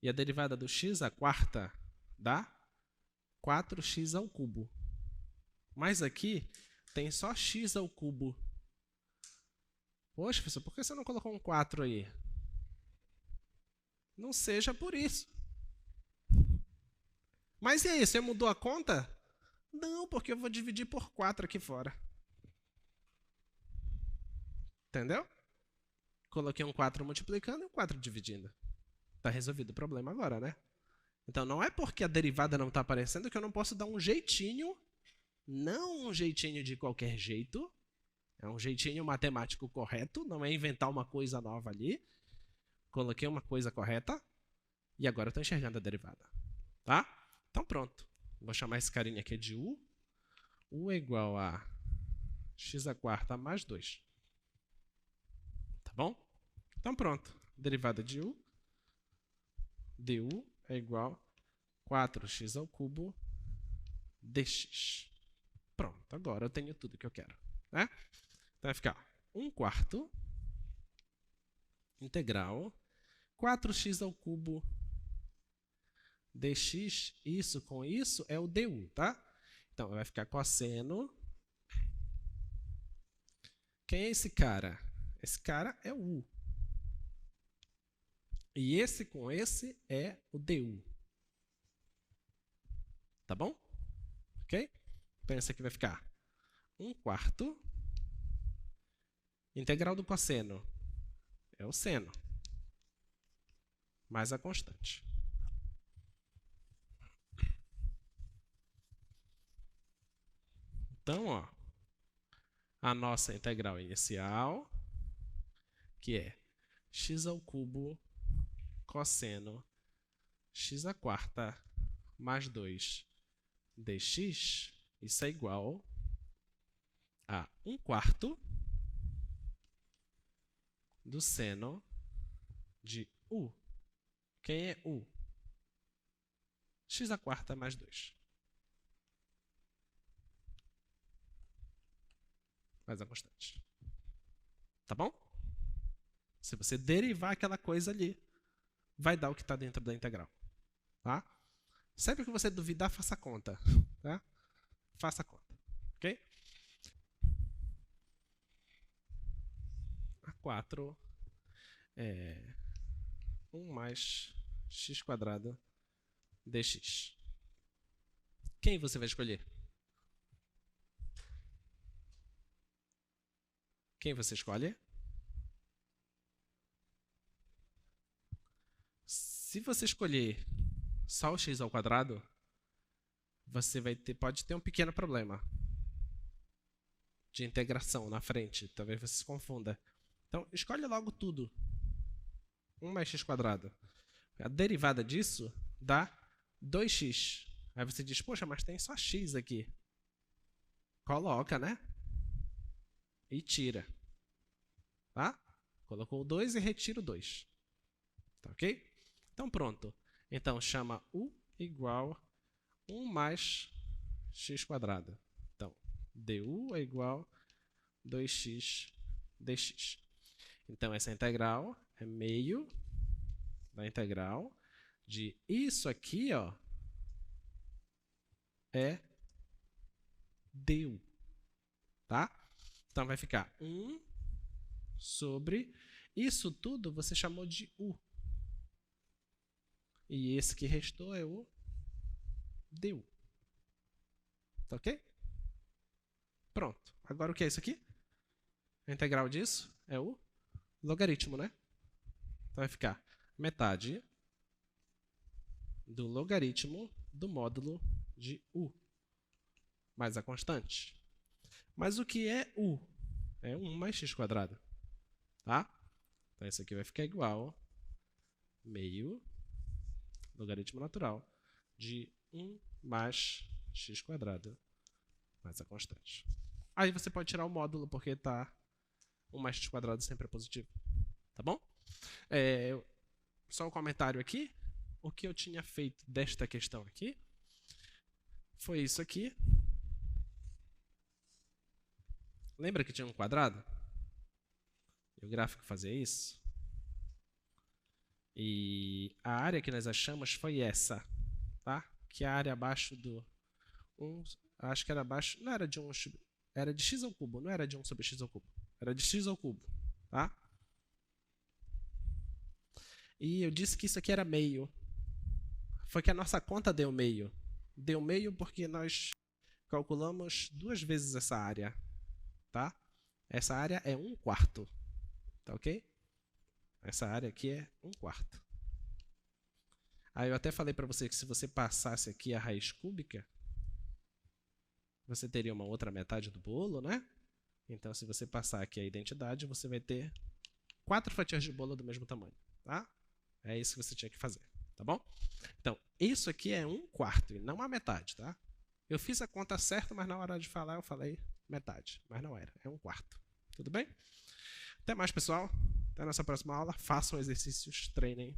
e a derivada do x à quarta dá 4x ao cubo. Mas aqui tem só x ao cubo. Poxa, professor, por que você não colocou um 4 aí? Não seja por isso. Mas e aí, você mudou a conta? Não, porque eu vou dividir por 4 aqui fora. Entendeu? Coloquei um 4 multiplicando e um 4 dividindo. Está resolvido o problema agora, né? Então, não é porque a derivada não está aparecendo que eu não posso dar um jeitinho, não um jeitinho de qualquer jeito, é um jeitinho matemático correto, não é inventar uma coisa nova ali. Coloquei uma coisa correta e agora eu estou enxergando a derivada. Tá? Então, pronto. Vou chamar esse carinha aqui de U. U é igual a x à quarta mais 2. Tá bom? Então, pronto. Derivada de U. du é igual a 4x ao cubo dx. Pronto, agora eu tenho tudo que eu quero. Né? Então vai ficar 1/4 integral 4x ao cubo dx. Isso com isso é o du, tá? Então vai ficar cosseno. Quem é esse cara? Esse cara é o U. E esse com esse é o du. Tá bom? Ok? Então esse aqui vai ficar 1/4 integral do cosseno. É o seno. Mais a constante. Então, ó, a nossa integral inicial, que é x ao cubo cosseno x à quarta mais 2 dx, isso é igual a 1/4 do seno de U. Quem é U? X à quarta mais 2. Mais a constante. Tá bom? Se você derivar aquela coisa ali, vai dar o que está dentro da integral. Tá? Sempre que você duvidar, faça a conta. Tá? Faça a conta. Ok? A 4 é 1 mais x quadrado dx. Quem você vai escolher? Quem você escolhe? Se você escolher só o x ao quadrado, você pode ter um pequeno problema de integração na frente. Talvez você se confunda. Então, escolhe logo tudo. 1 mais x quadrado. A derivada disso dá 2x. Aí você diz, poxa, mas tem só x aqui. Coloca, né? E tira. Tá? Colocou o 2 e retira o 2. Tá ok? Então, pronto. Então, chama u igual 1 mais x quadrado. Então, du é igual 2x dx. Então, essa integral é meio da integral de isso aqui, ó, é du. Tá? Então, vai ficar 1 sobre... Isso tudo você chamou de u. E esse que restou é o du. Tá ok? Pronto. Agora o que é isso aqui? A integral disso é o logaritmo, né? Então vai ficar metade do logaritmo do módulo de u, mais a constante. Mas o que é u? É 1 mais x quadrado. Tá? Então isso aqui vai ficar igual meio logaritmo natural de 1 mais x quadrado mais a constante. Aí você pode tirar o módulo, porque tá 1 mais x quadrado sempre é positivo. Tá bom? Só um comentário aqui. O que eu tinha feito desta questão aqui foi isso aqui. Lembra que tinha um quadrado? E o gráfico fazia isso? E a área que nós achamos foi essa, tá? Que é a área abaixo do 1, acho que era abaixo, não era de 1, era de x ao cubo, não era de 1 sobre x ao cubo, era de x ao cubo, tá? E eu disse que isso aqui era meio. Foi que a nossa conta deu meio. Deu meio porque nós calculamos 2 vezes essa área, tá? Essa área é 1/4, tá ok? Essa área aqui é 1/4. Aí eu até falei para você que se você passasse aqui a raiz cúbica, você teria uma outra metade do bolo, né? Então, se você passar aqui a identidade, você vai ter 4 fatias de bolo do mesmo tamanho, tá? É isso que você tinha que fazer, tá bom? Então, isso aqui é 1/4 e não a metade, tá? Eu fiz a conta certa, mas na hora de falar eu falei metade, mas não era, é 1/4. Tudo bem? Até mais, pessoal. Até a nossa próxima aula. Façam exercícios, treinem.